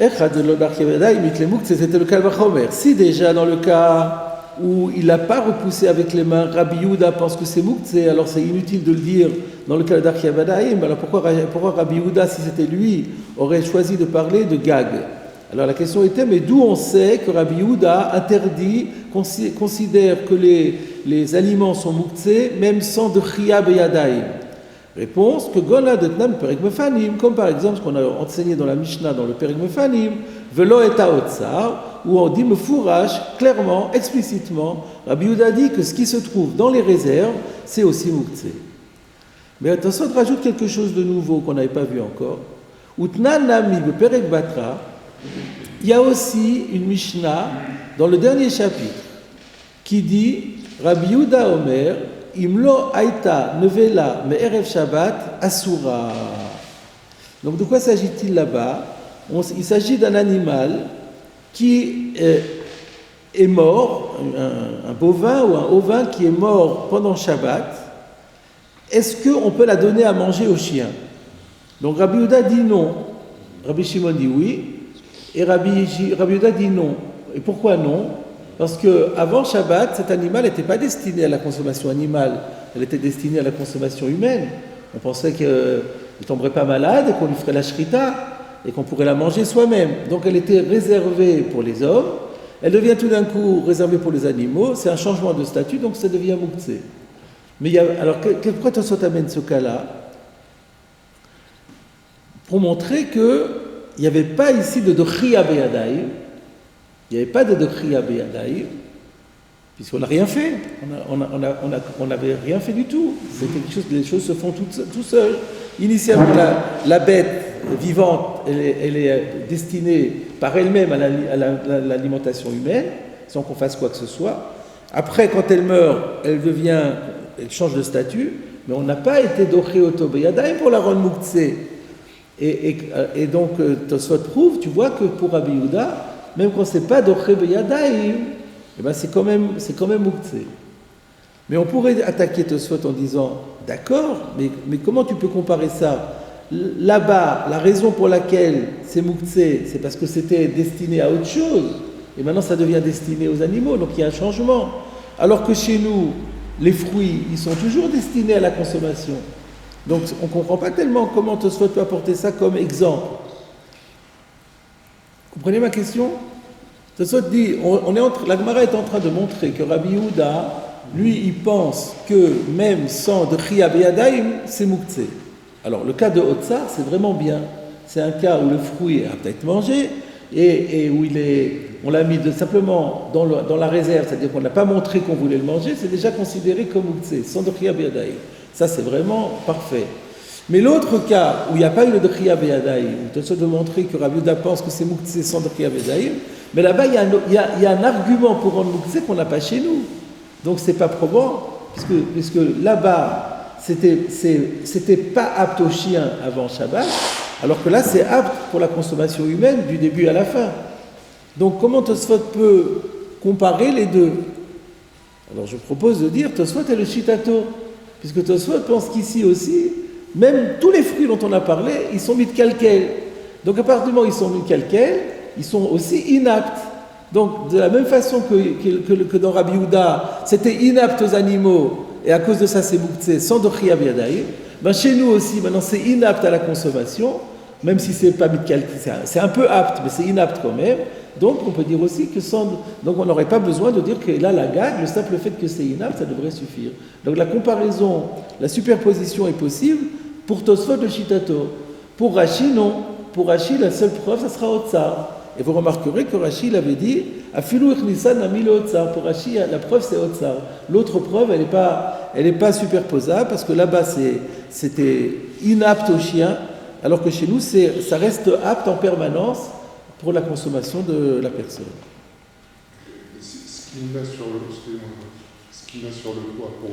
Speaker 1: C'était le cas de si déjà dans le cas où il n'a pas repoussé avec les mains, Rabbi Yehuda pense que c'est Mouktsé, alors c'est inutile de le dire dans le cas d'Archiavadaïm. Alors pourquoi Rabbi Yehuda, si c'était lui, aurait choisi de parler de gag? Alors la question était, mais d'où on sait que Rabbi Yehuda considère que les aliments sont Mouktsé, même sans de Chia Beyadaïm? Réponse que Gola de Tnam Perek Mefanim, comme par exemple ce qu'on a enseigné dans la Mishnah dans le Perek Mefanim, Velo et Otsar, où on dit Mefourash, clairement, explicitement, Rabbi Yehuda dit que ce qui se trouve dans les réserves, c'est aussi Mouktsé. Mais attention, rajoute quelque chose de nouveau qu'on n'avait pas vu encore. Utnan Nami Perek Batra, il y a aussi une Mishnah dans le dernier chapitre qui dit Rabbi Yehuda Omer, Imlo Aïta Nevela Me Erev Shabbat Asura. Donc de quoi s'agit-il là-bas? Il s'agit d'un animal qui est mort, un bovin ou un ovin qui est mort pendant Shabbat. Est-ce qu'on peut la donner à manger aux chiens? Donc Rabbi Yehuda dit non. Rabbi Shimon dit oui. Et Rabbi Yehuda dit non. Et pourquoi non? Parce qu'avant Shabbat, cet animal n'était pas destiné à la consommation animale, elle était destinée à la consommation humaine. On pensait qu'il ne tomberait pas malade et qu'on lui ferait la shrita et qu'on pourrait la manger soi-même. Donc elle était réservée pour les hommes, elle devient tout d'un coup réservée pour les animaux, c'est un changement de statut, donc ça devient mouktsé. Mais alors pourquoi Tosfot amène ce cas-là? Pour montrer qu'il n'y avait pas ici de Dochia Beyadaïm. Il n'y avait pas de Dochia Beyadaïm, puisqu'on n'a rien fait. On n'avait rien fait du tout. C'est quelque chose, les choses se font tout seules. Initialement, la bête vivante, elle est destinée par elle-même à l'alimentation humaine, sans qu'on fasse quoi que ce soit. Après, quand elle meurt, elle change de statut, mais on n'a pas été Doché Oto Beyadaïm pour la rendre Mouktsé. Et donc, Tosfot prouve, tu vois que pour Rabbi Yehuda, même quand c'est pas Doché Beyadaïm, eh ben c'est quand même Mouktsé. Mais on pourrait attaquer Tosfot en disant, d'accord, mais comment tu peux comparer ça? Là-bas, la raison pour laquelle c'est Mouktsé, c'est parce que c'était destiné à autre chose, et maintenant ça devient destiné aux animaux, donc il y a un changement. Alors que chez nous, les fruits, ils sont toujours destinés à la consommation. Donc on ne comprend pas tellement comment Tosfot peut apporter ça comme exemple. Vous comprenez ma question? Tosfot dit, la Gemara est en train de montrer que Rabbi Yehuda, lui, il pense que même sans de Chia Beyadaïm, c'est Mouktsé. Alors le cas de Otsar, c'est vraiment bien. C'est un cas où le fruit a peut-être mangé et où on l'a mis simplement dans la réserve, c'est-à-dire qu'on n'a pas montré qu'on voulait le manger, c'est déjà considéré comme Mouktsé, sans de Chia Beyadaïm. Ça, c'est vraiment parfait. Mais l'autre cas où il n'y a pas eu le Driya Beyadayim, où Tosfot veut montrer que Rabbi Yehuda pense que c'est Mouktsé sans Driya Beyadayim, mais là-bas il y a un argument pour rendre Mouktsé qu'on n'a pas chez nous. Donc c'est pas probant, puisque là-bas c'était pas apte au chien avant Shabbat, alors que là c'est apte pour la consommation humaine du début à la fin. Donc comment Tosfot peut comparer les deux? Alors je propose de dire Tosfot est le Shitato, puisque Tosfot pense qu'ici aussi, même tous les fruits dont on a parlé, ils sont mis de calquel. Donc à partir du moment où ils sont mis de calquel, ils sont aussi inaptes. Donc de la même façon que dans Rabbi Yehuda, c'était inapte aux animaux, et à cause de ça c'est Mouktsé sans Dochia Biyadayim, ben chez nous aussi, maintenant c'est inapte à la consommation, même si c'est pas mis de calquel, c'est un peu apte, mais c'est inapte quand même. Donc on peut dire aussi que donc on n'aurait pas besoin de dire que là la gag, le simple fait que c'est inapte, ça devrait suffire. Donc la comparaison, la superposition est possible pour Tosfot le Shitato. Pour Rashi, non. Pour Rashi, la seule preuve, ça sera Otsar. Et vous remarquerez que Rashi il avait dit Afilu Echnisan Amil Otsar. Pour Rashi, la preuve c'est Otsar. L'autre preuve, elle n'est pas superposable parce que là-bas c'était inapte au chien, alors que chez nous ça reste apte en permanence pour la consommation de la personne.
Speaker 6: Ce qu'il met sur le toit pour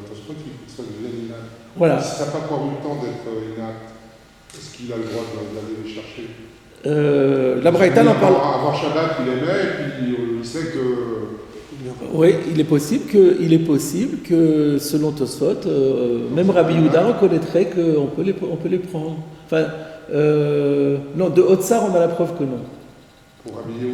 Speaker 6: Tosfot, il faut que ça devienne inapte.
Speaker 1: Voilà.
Speaker 6: Si ça n'a pas encore eu le temps d'être inapte, est-ce qu'il a le droit d'aller les chercher?
Speaker 1: La Braïta n'en parle.
Speaker 6: Avant Shabbat, il aimait, et puis il sait que.
Speaker 1: Oui, il est possible que selon Tosfot, même Rabbi Yehuda reconnaîtrait qu'on peut les prendre. Enfin, non, de Otsar, on a la preuve que non.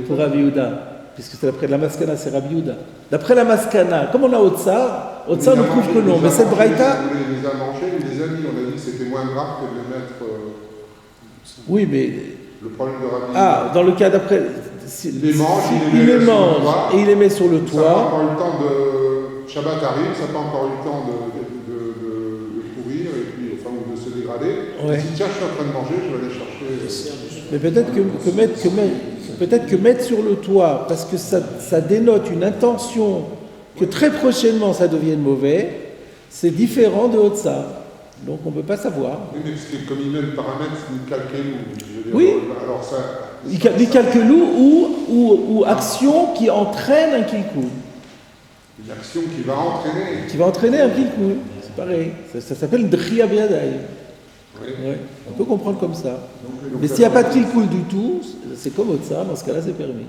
Speaker 1: Pour Rabbi Yehuda. Puisque c'est d'après la Maskana, c'est Rabbi Yehuda. D'après la Maskana, comme on a Otsar nous prouve que non. Mais cette Braïta.
Speaker 6: Il les a mangés, il les a mis, on a dit que c'était moins grave que de les mettre.
Speaker 1: Oui, mais.
Speaker 6: Le problème de Rabbi Yehuda.
Speaker 1: Dans le cas d'après.
Speaker 6: Il les mange,
Speaker 1: il les mange et il les met sur le toit.
Speaker 6: Ça n'a pas encore eu le temps de. Shabbat arrive, ça n'a pas encore eu le temps de pourrir et puis, enfin, de se dégrader.
Speaker 1: Ouais.
Speaker 6: Si tiens, je suis en train de manger, je vais aller chercher.
Speaker 1: Mais peut-être que mettre sur le toit, parce que ça dénote une intention que très prochainement ça devienne mauvais, c'est différent de Otsar. Donc on ne peut pas savoir.
Speaker 6: Oui, mais parce que comme il met le paramètre, c'est calculé.
Speaker 1: Oui.
Speaker 6: Alors ça.
Speaker 1: Les calculou ou action qui entraîne un kilkoul.
Speaker 6: Une action qui va entraîner.
Speaker 1: Qui va entraîner un kilkoul. C'est pareil. Ça s'appelle Driya Biyadayim.
Speaker 6: Oui.
Speaker 1: Ouais. On peut comprendre comme ça. Mais s'il n'y a pas de kilkoul du tout, c'est comme ça. Dans ce cas-là, c'est permis.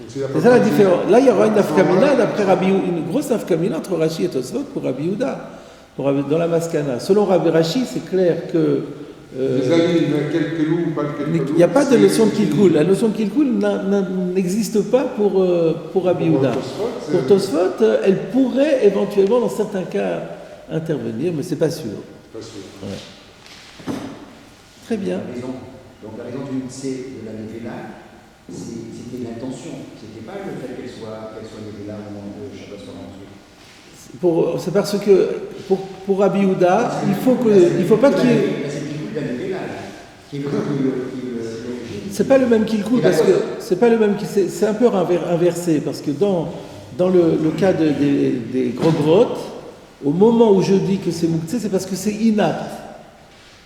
Speaker 1: C'est ça la différence. Là, il y aura une nafkamina d'après Rabbi Yehuda, une grosse nafkamina entre Rashi et Tosfot pour Rabbi Yehuda, dans la Maskana. Selon Rabbi Rashi, c'est clair que
Speaker 6: les amis, quelques loups ou pas quelques loups.
Speaker 1: il n'y a pas de notion de kilkoul. La notion de kilkoul n'existe pas pour Rabbi Yehuda. Pour Tosfot, elle pourrait éventuellement, dans certains cas, intervenir, mais c'est pas sûr.
Speaker 6: Pas sûr.
Speaker 1: Ouais. Très bien.
Speaker 3: Donc la raison du Mouktsé de la Nevela, c'était l'intention. C'était pas le fait qu'elle soit Nevela au moment de Shabbat soit rentrée.
Speaker 1: C'est parce que pour Rabbi Yehuda, il faut pas qu'il y ait. C'est pas le même kilkoul parce que c'est pas le même. C'est un peu inversé parce que dans le cas des gros grottes, au moment où je dis que c'est Mouktsé, c'est parce que c'est inapte.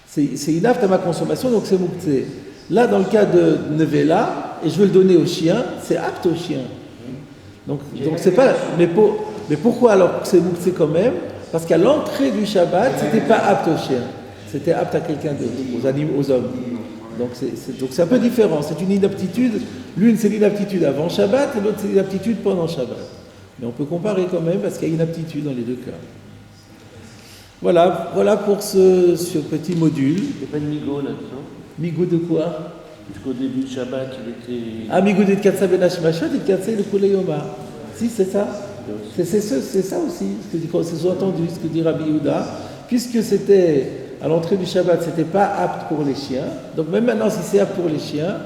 Speaker 1: C'est inapte à ma consommation, donc c'est Mouktsé. Là, dans le cas de Nevela, et je veux le donner au chien, c'est apte au chien. Donc c'est pas. Mais pourquoi alors c'est Mouktsé quand même? Parce qu'à l'entrée du Shabbat, c'était pas apte au chien. C'était apte à quelqu'un d'autre, aux hommes. Donc c'est un peu différent. C'est une inaptitude. L'une, c'est l'inaptitude avant Shabbat, et l'autre, c'est l'inaptitude pendant Shabbat. Mais on peut comparer quand même, parce qu'il y a inaptitude dans les deux cas. Voilà pour ce petit module.
Speaker 5: Il n'y a pas de migo là-dedans.
Speaker 1: Migo de quoi?
Speaker 5: Parce qu'au début de Shabbat, il était.
Speaker 1: Ah, migo de Tkatsa ben Hashmashot et Tkatsa le Kuleyoma. Si, c'est ça. C'est ça aussi, c'est sous-entendu, ce que dit Rabbi Yehuda. Puisque c'était, à l'entrée du Shabbat, c'était pas apte pour les chiens. Donc même maintenant, si c'est apte pour les chiens,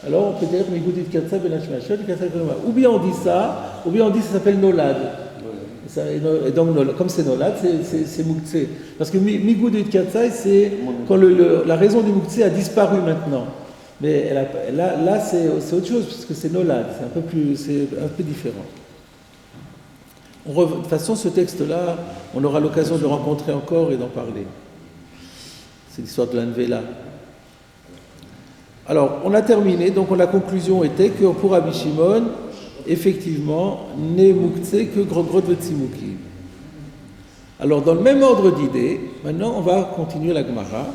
Speaker 1: alors on peut dire migo de Tkatsa ben Hashmashot et Tkatsa le Kuleyoma. Ou bien on dit ça s'appelle Nolad. Et donc, comme c'est Nolad, c'est Mouktsé. Parce que Migou de Tkatsa, c'est quand la raison du Mouktsé a disparu maintenant. Mais là c'est autre chose, puisque c'est Nolad, c'est un peu différent. De toute façon, ce texte-là, on aura l'occasion de le rencontrer encore et d'en parler. C'est l'histoire de l'Anvela. Alors, on a terminé, donc la conclusion était que pour Rabbi Shimon, effectivement, n'est moukse que grogrot vetzimukim. Alors, dans le même ordre d'idées, maintenant on va continuer la Gemara.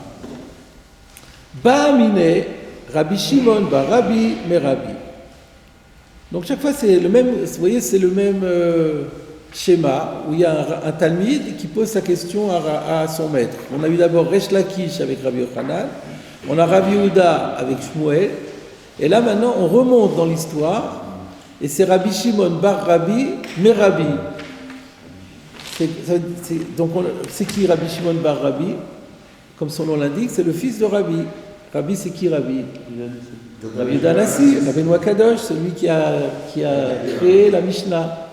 Speaker 1: Ba'amine, Rabbi Shimon, Rabbi, Merabi. Donc chaque fois c'est le même, vous voyez, c'est le même schéma où il y a un talmide qui pose sa question à son maître. On a eu d'abord Resh Lakish avec Rabbi Yochanan, on a Rabbi Yehuda avec Shmuel, et là maintenant on remonte dans l'histoire, et c'est Rabbi Shimon bar Rabbi Merabi. Donc c'est qui Rabbi Shimon bar Rabbi? Comme son nom l'indique, c'est le fils de Rabbi. Rabbi, c'est qui Rabbi? Rabbi Yehuda Hanassi, Rabbi Noah Kadosh, celui qui a créé la Mishnah.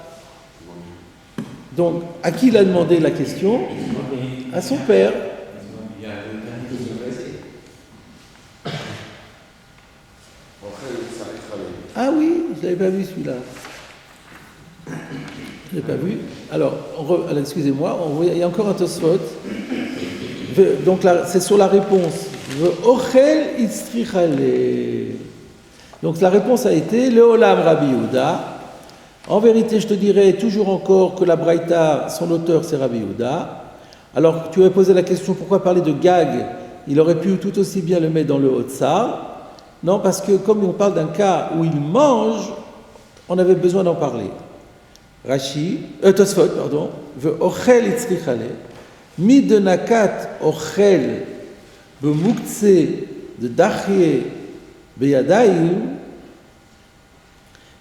Speaker 1: Donc, à qui il a demandé la question? À son père. Ah oui, je n'avais pas vu celui-là. Je ne l'ai pas vu. Alors, excusez-moi, il y a encore un Tosfot. Donc là, c'est sur la réponse. Ochel itzrichale. Donc la réponse a été le Olam Rabbi Yehuda. En vérité, je te dirais toujours encore que la Braïta, son auteur, c'est Rabbi Yehuda. Alors, tu avais posé la question, pourquoi parler de gag? Il aurait pu tout aussi bien le mettre dans le Hotzar. Non, parce que comme on parle d'un cas où il mange, on avait besoin d'en parler. Tosfot, pardon. Ochel itzrichale. Mi de nakat ochel b'muktzeh de dachye beyadayim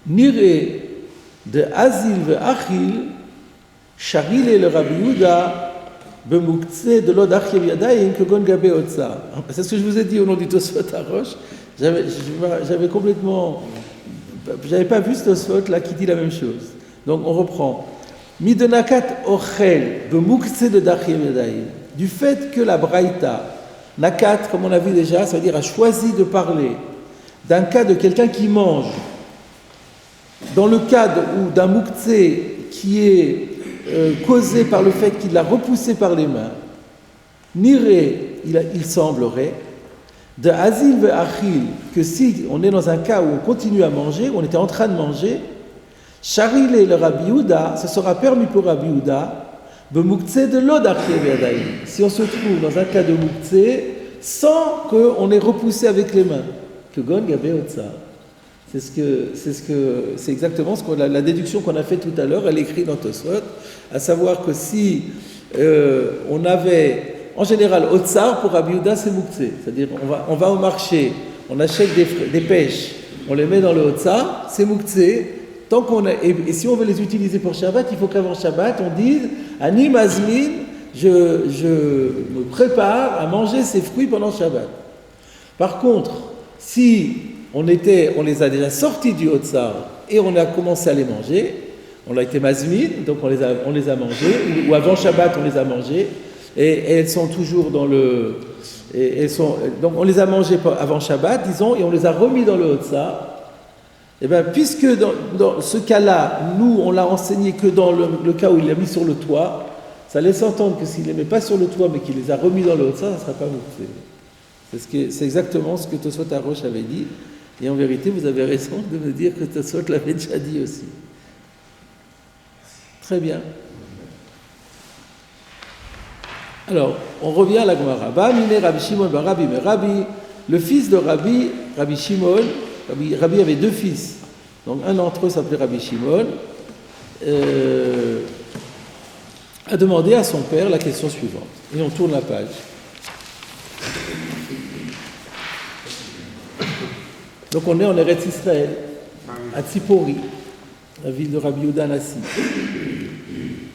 Speaker 1: nire de azil ve'achil sharile le Rabbi Yehuda b'muktzeh de lo dachye beyadayim kegon gabe otza. C'est ce que je vous ai dit au nom du Tosfot à Roche. J'avais complètement, j'avais pas vu ce Tosfot là qui dit la même chose. Donc on reprend. Midenakat ochel b'muktzeh de dachye beyadayim. Du fait que la Braïta Nakat, comme on a vu déjà, ça veut dire a choisi de parler d'un cas de quelqu'un qui mange. Dans le cas d'un mouktsé qui est causé par le fait qu'il l'a repoussé par les mains, niré, il semblerait, de azil ve'achil, que si on est dans un cas où on continue à manger, où on était en train de manger, charilé le Rabbi Yehuda, ce sera permis pour Rabbi Yehuda, de l'odachye ve'adayim. Si on se trouve dans un cas de mouktsé sans qu'on ait repoussé avec les mains, que gon gabe otza. C'est exactement la déduction qu'on a fait tout à l'heure. Elle est écrite dans Tosfot, à savoir que si on avait en général otzar pour Rabbi Yehuda c'est mouktsé, c'est-à-dire on va au marché, on achète des pêches, on les met dans le otzar, c'est mouktsé. Tant qu'on a, et si on veut les utiliser pour Shabbat, il faut qu'avant Shabbat, on dise Ani Mazmin, je me prépare à manger ces fruits pendant Shabbat. Par contre, si on les a déjà sortis du Hotzar et on a commencé à les manger, on a été Mazmin, donc on les a mangés, ou avant Shabbat, on les a mangés, et elles sont toujours dans le. Donc on les a mangés avant Shabbat, disons, et on les a remis dans le Hotzar. Eh bien, puisque dans ce cas-là, nous, on l'a enseigné que dans le cas où il l'a mis sur le toit, ça laisse entendre que s'il ne les met pas sur le toit, mais qu'il les a remis dans le Hotzar, ça ne sera pas mouktsé. C'est exactement ce que Tosfot Harosh avait dit. Et en vérité, vous avez raison de me dire que Tosfot l'avait déjà dit aussi. Très bien. Alors, on revient à la Gemara. Ba'amine Rabbi Shimon bar Rabbi Merabi, le fils de Rabbi Shimon. Rabbi avait deux fils, donc un d'entre eux s'appelait Rabbi Shimon, a demandé à son père la question suivante. Et on tourne la page. Donc on est en Eretz Israël, à Tzipori, la ville de Rabbi Yehuda Hanassi.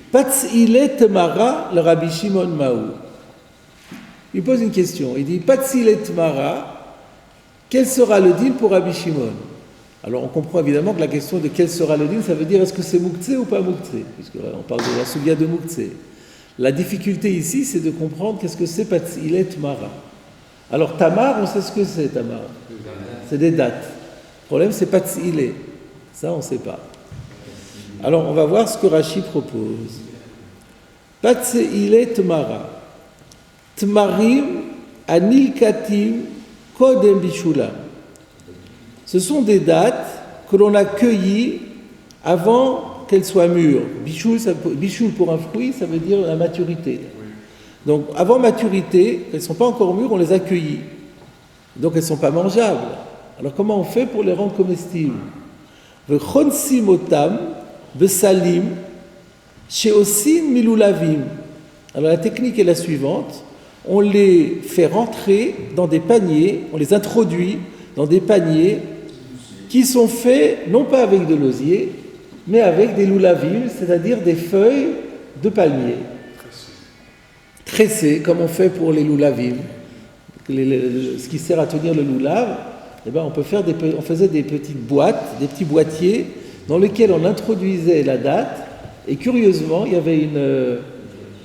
Speaker 1: Patzilet Mara, le Rabbi Shimon Maou. Il pose une question, il dit Patzilet Mara, quel sera le din pour Rabbi Shimon? Alors on comprend évidemment que la question de quel sera le din, ça veut dire est-ce que c'est mouktsé ou pas mouktsé, puisqu'on parle de la soulia de mouktsé. La difficulté ici, c'est de comprendre qu'est-ce que c'est Patzilet Mara. Alors Tamar, on sait ce que c'est Tamar. C'est des dates. Le problème, c'est Patzilé. Ça, on ne sait pas. Alors on va voir ce que Rashi propose. Patzilet Mara. Tmarim Anilkatim Kodem Bishulam. Ce sont des dates que l'on a cueillies avant qu'elles soient mûres. Bichoul pour un fruit, ça veut dire la maturité. Donc avant maturité, elles ne sont pas encore mûres, on les a cueillies. Donc elles ne sont pas mangeables. Alors comment on fait pour les rendre comestibles? Vechonsim otam, besalim, sheosin milulavim. Alors la technique est la suivante. On les fait rentrer dans des paniers, on les introduit dans des paniers qui sont faits non pas avec de l'osier, mais avec des loulavim, c'est-à-dire des feuilles de palmier. Tressées, comme on fait pour les loulavim. Ce qui sert à tenir le loulav, eh ben on faisait des petites boîtes, des petits boîtiers, dans lesquels on introduisait la date, et curieusement, il y avait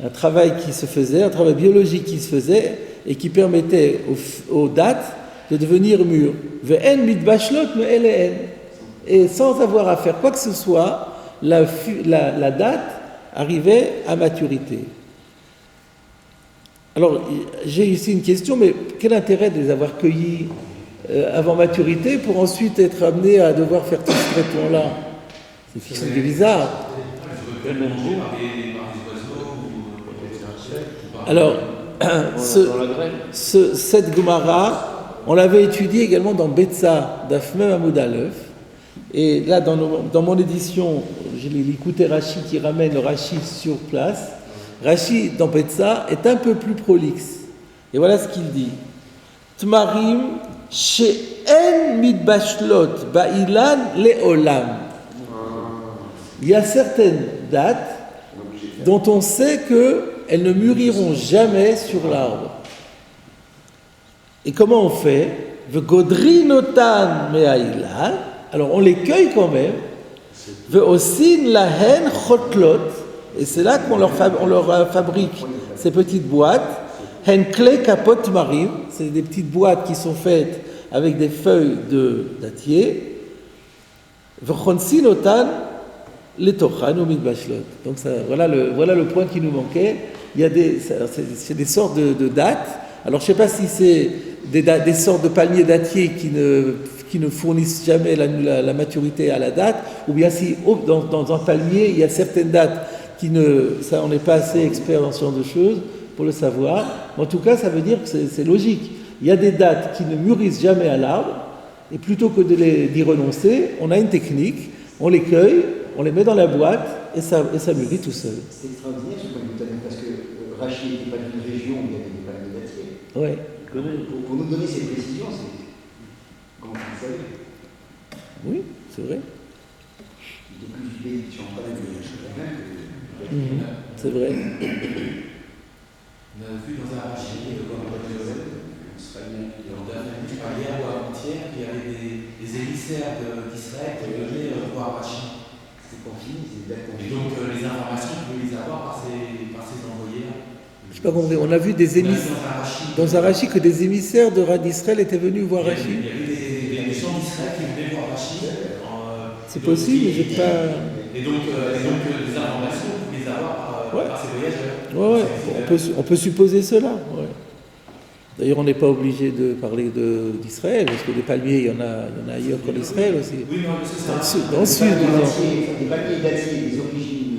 Speaker 1: un travail qui se faisait, un travail biologique qui se faisait, et qui permettait aux dates de devenir mûres. Ve'en mitbashlot me'elen. Et sans avoir à faire quoi que ce soit, la date arrivait à maturité. Alors, j'ai ici une question, mais quel intérêt de les avoir cueillis avant maturité pour ensuite être amené à devoir faire tout ce traitement-là? C'est bizarre. Alors, cette Gemara, on l'avait étudiée également dans Betsa, d'Afmem Hamoud Aleph. Et là, dans mon édition, j'ai écouté Rashi qui ramène le Rashi sur place. Rashi, dans Betsa, est un peu plus prolixe. Et voilà ce qu'il dit. Tmarim she'en mitbashlot ba'ilan le'olam. Il y a certaines dates dont on sait qu'elles ne mûriront jamais sur l'arbre. Et comment on fait? Vegodrinotan me'a'ilan. Alors on les cueille quand même. Ve'osin lahen chotlot. Et c'est là qu'on leur fabrique ces petites boîtes. Henkle kapot marim. C'est des petites boîtes qui sont faites avec des feuilles de dattier. Ve'chonsin otan letochan ou mitbashlot. Donc ça, voilà le point qui nous manquait. Il y a c'est des sortes de dattes. Alors je ne sais pas si c'est des sortes de palmiers dattiers qui ne fournissent jamais la maturité à la date, ou bien si dans un palmier il y a certaines dates ça on n'est pas assez expert dans ce genre de choses pour le savoir. En tout cas, ça veut dire que c'est logique. Il y a des dates qui ne mûrissent jamais à l'arbre, et plutôt que d'y renoncer, on a une technique, on les cueille, on les met dans la boîte, et ça mûrit tout seul.
Speaker 3: C'est extraordinaire ce point de vue, parce que Rachid n'était pas d'une région où il y avait des palmiers dattiers.
Speaker 1: Ouais.
Speaker 3: Pour nous donner ces précisions, c'est... Comment vous le savez?
Speaker 1: Oui, c'est vrai.
Speaker 3: Il était plus du pays de Champagne que même.
Speaker 1: C'est vrai.
Speaker 2: On a vu dans un Rachid, comme une barrière ou avant-hier, qu'il y avait des émissaires d'Israël qui venaient voir Rachid.
Speaker 3: C'est confirmé, c'est exactement.
Speaker 2: Et donc les informations, vous pouvez les avoir par ces envoyés-là.
Speaker 1: Je sais pas compris. On a vu des émissaires dans un Rachid que des émissaires d'Israël étaient venus voir Rachid.
Speaker 2: Il y avait des gens d'Israël qui venaient voir Rachid.
Speaker 1: C'est possible, mais j'ai pas.
Speaker 2: Et donc les informations, vous pouvez les avoir par ces voyageurs.
Speaker 1: Ouais. On peut supposer cela. Ouais. D'ailleurs, on n'est pas obligé de parler d'Israël, parce que des palmiers, il y en a ailleurs qu'en Israël aussi.
Speaker 2: Oui, non, c'est ça.
Speaker 1: Dans le sud,
Speaker 3: des palmiers dattiers, des origines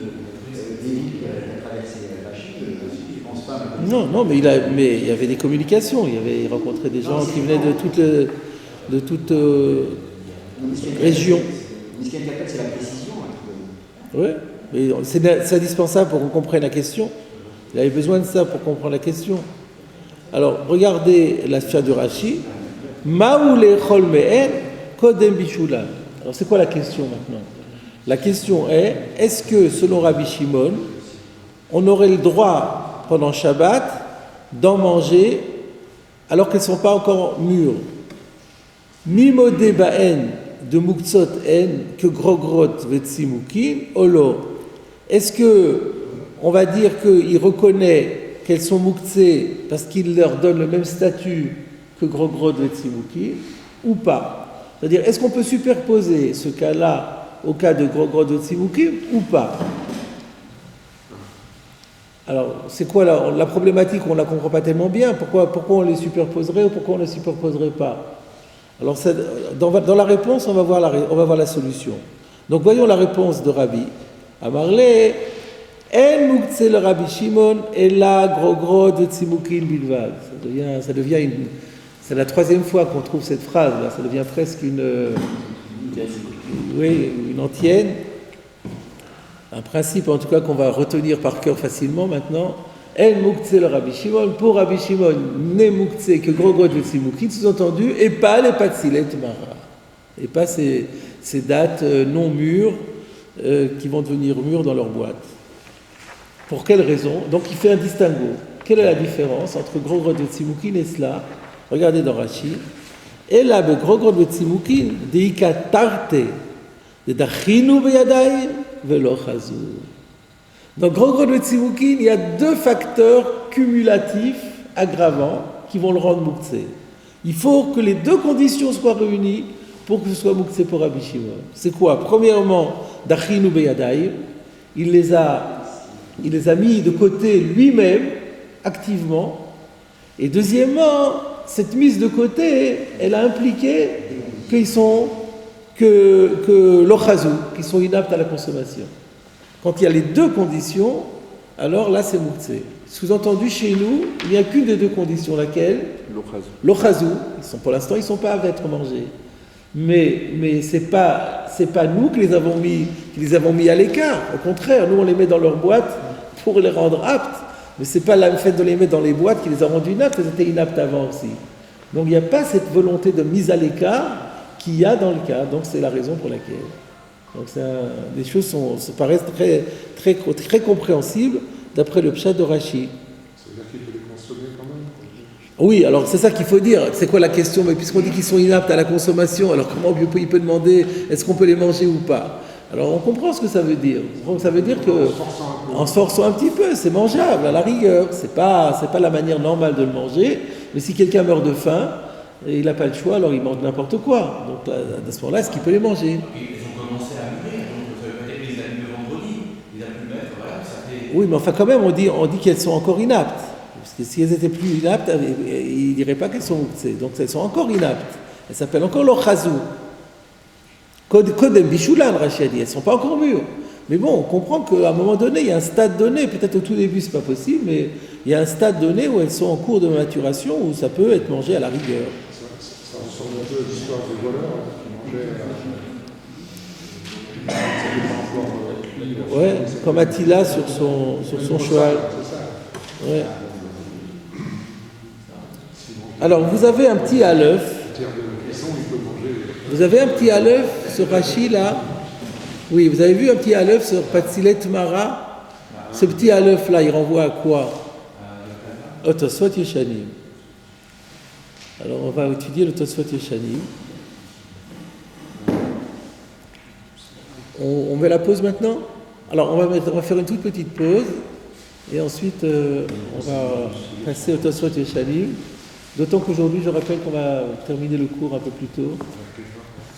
Speaker 3: des villes qui avaient traversé Rachid, je ne pense pas.
Speaker 1: Non, mais il y avait des communications. Il rencontrait des gens qui venaient de toute région.
Speaker 3: Mais ce qui est important, c'est la précision.
Speaker 1: Oui, mais c'est indispensable pour qu'on comprenne la question. Il avait besoin de ça pour comprendre la question. Alors, regardez la ficha de Rashi. Maoule chol me'en kodem bishulam. Alors, c'est quoi la question maintenant? La question est, est-ce que, selon Rabbi Shimon, on aurait le droit, pendant Shabbat, d'en manger alors qu'elles ne sont pas encore mûres? Mimodé ba'en de muktzot en que grogrot vetsimukin olo. Est-ce que on va dire qu'il reconnaît qu'elles sont muktzé parce qu'il leur donne le même statut que grogrot vetsimukin ou pas? C'est-à-dire, est-ce qu'on peut superposer ce cas-là au cas de grogrot vetsimukin ou pas? Alors, c'est quoi la problématique? On ne la comprend pas tellement bien. Pourquoi on les superposerait ou pourquoi on ne les superposerait pas? Alors, dans la réponse, on va voir la solution. Donc, voyons la réponse de Rabbi. Amarle, En mukse le Rabbi Shimon, et la gros de Tzimukin bilvad. Ça devient c'est la troisième fois qu'on trouve cette phrase, là. Ça devient presque une antienne. Un principe, en tout cas, qu'on va retenir par cœur facilement maintenant. En mukse le Rabbi Shimon, pour Rabbi Shimon, ne mukse que gros de Tzimukin, sous-entendu, et pas les patzilet mara. Et pas ces dates non mûres qui vont devenir mûres dans leur boîte. Pour quelle raison? Donc il fait un distinguo. Quelle est la différence entre Grogro de Tzimukin et cela? Regardez dans Rashi. Et là, le Grogro de Tzimukin, deika tarte, de dachinu beyadayim, velo chazur. Dans Grogro de Tzimukin, il y a deux facteurs cumulatifs, aggravants, qui vont le rendre mouktsé. Il faut que les deux conditions soient réunies pour que ce soit mouktsé pour Rabbi Shimon. C'est quoi? Premièrement, dachinu beyadayim, il les a mis de côté lui-même, activement. Et deuxièmement, cette mise de côté, elle a impliqué qu'ils sont l'ochazou, qu'ils sont inaptes à la consommation. Quand il y a les deux conditions, alors là c'est mouktsé. Sous-entendu, chez nous, il n'y a qu'une des deux conditions, laquelle? L'ochazou. Pour l'instant, ils ne sont pas à être mangés. Mais c'est pas nous qui les avons mis à l'écart. Au contraire, nous on les met dans leur boîte pour les rendre aptes. Mais c'est pas le fait de les mettre dans les boîtes qui les a rendus inaptes, ils étaient inaptes avant aussi. Donc il n'y a pas cette volonté de mise à l'écart qu'il y a dans le cas. Donc c'est la raison pour laquelle. Donc les choses se paraissent très, très, très compréhensibles d'après le pshat de Rashi.
Speaker 6: C'est-à-dire qu'il faut les consommer quand même.
Speaker 1: Oui, alors c'est ça qu'il faut dire. C'est quoi la question? Mais puisqu'on dit qu'ils sont inaptes à la consommation, alors comment il peut demander est-ce qu'on peut les manger ou pas? Alors on comprend ce que ça veut dire. Ça veut dire que en se forçant un petit peu, c'est mangeable à la rigueur. C'est pas la manière normale de le manger. Mais si quelqu'un meurt de faim et il n'a pas le choix, alors il mange n'importe quoi. Donc à ce moment-là, est-ce qu'il peut les manger?
Speaker 2: Ils ont commencé à mûrir, donc ça veut pas dire qu'ils les allument le vendredi. Ils a pu mettre, voilà, ça fait.
Speaker 1: Oui, mais enfin quand même, on dit qu'elles sont encore inaptes. Parce que si elles étaient plus inaptes, il ne dirait pas qu'elles sont mouktsé. Donc elles sont encore inaptes. Elles s'appellent encore l'ochazou. Kodem Bishulan, Rashi a dit, elles ne sont pas encore mûres. Mais bon, on comprend qu'à un moment donné, il y a un stade donné, peut-être au tout début c'est pas possible, mais il y a un stade donné où elles sont en cours de maturation, où ça peut être mangé à la rigueur.
Speaker 6: Ça ressemble un peu à l'histoire des voleurs qui mangeaient.
Speaker 1: Ouais, comme Attila sur son cheval. Ouais. Alors, vous avez un petit aleph. Vous avez un petit aleph sur Rashi là? Oui, vous avez vu un petit aleph sur Patzilet Mara? Ce petit aleph là, il renvoie à quoi? Au Tosfot Yeshanim. Alors on va étudier le Tosfot Yeshanim. On met la pause maintenant? Alors on va faire une toute petite pause et ensuite on va passer au Tosfot Yeshanim. D'autant qu'aujourd'hui, je rappelle qu'on va terminer le cours un peu plus tôt.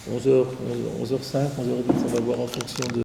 Speaker 1: 11h05, 11h10, on va voir en fonction de...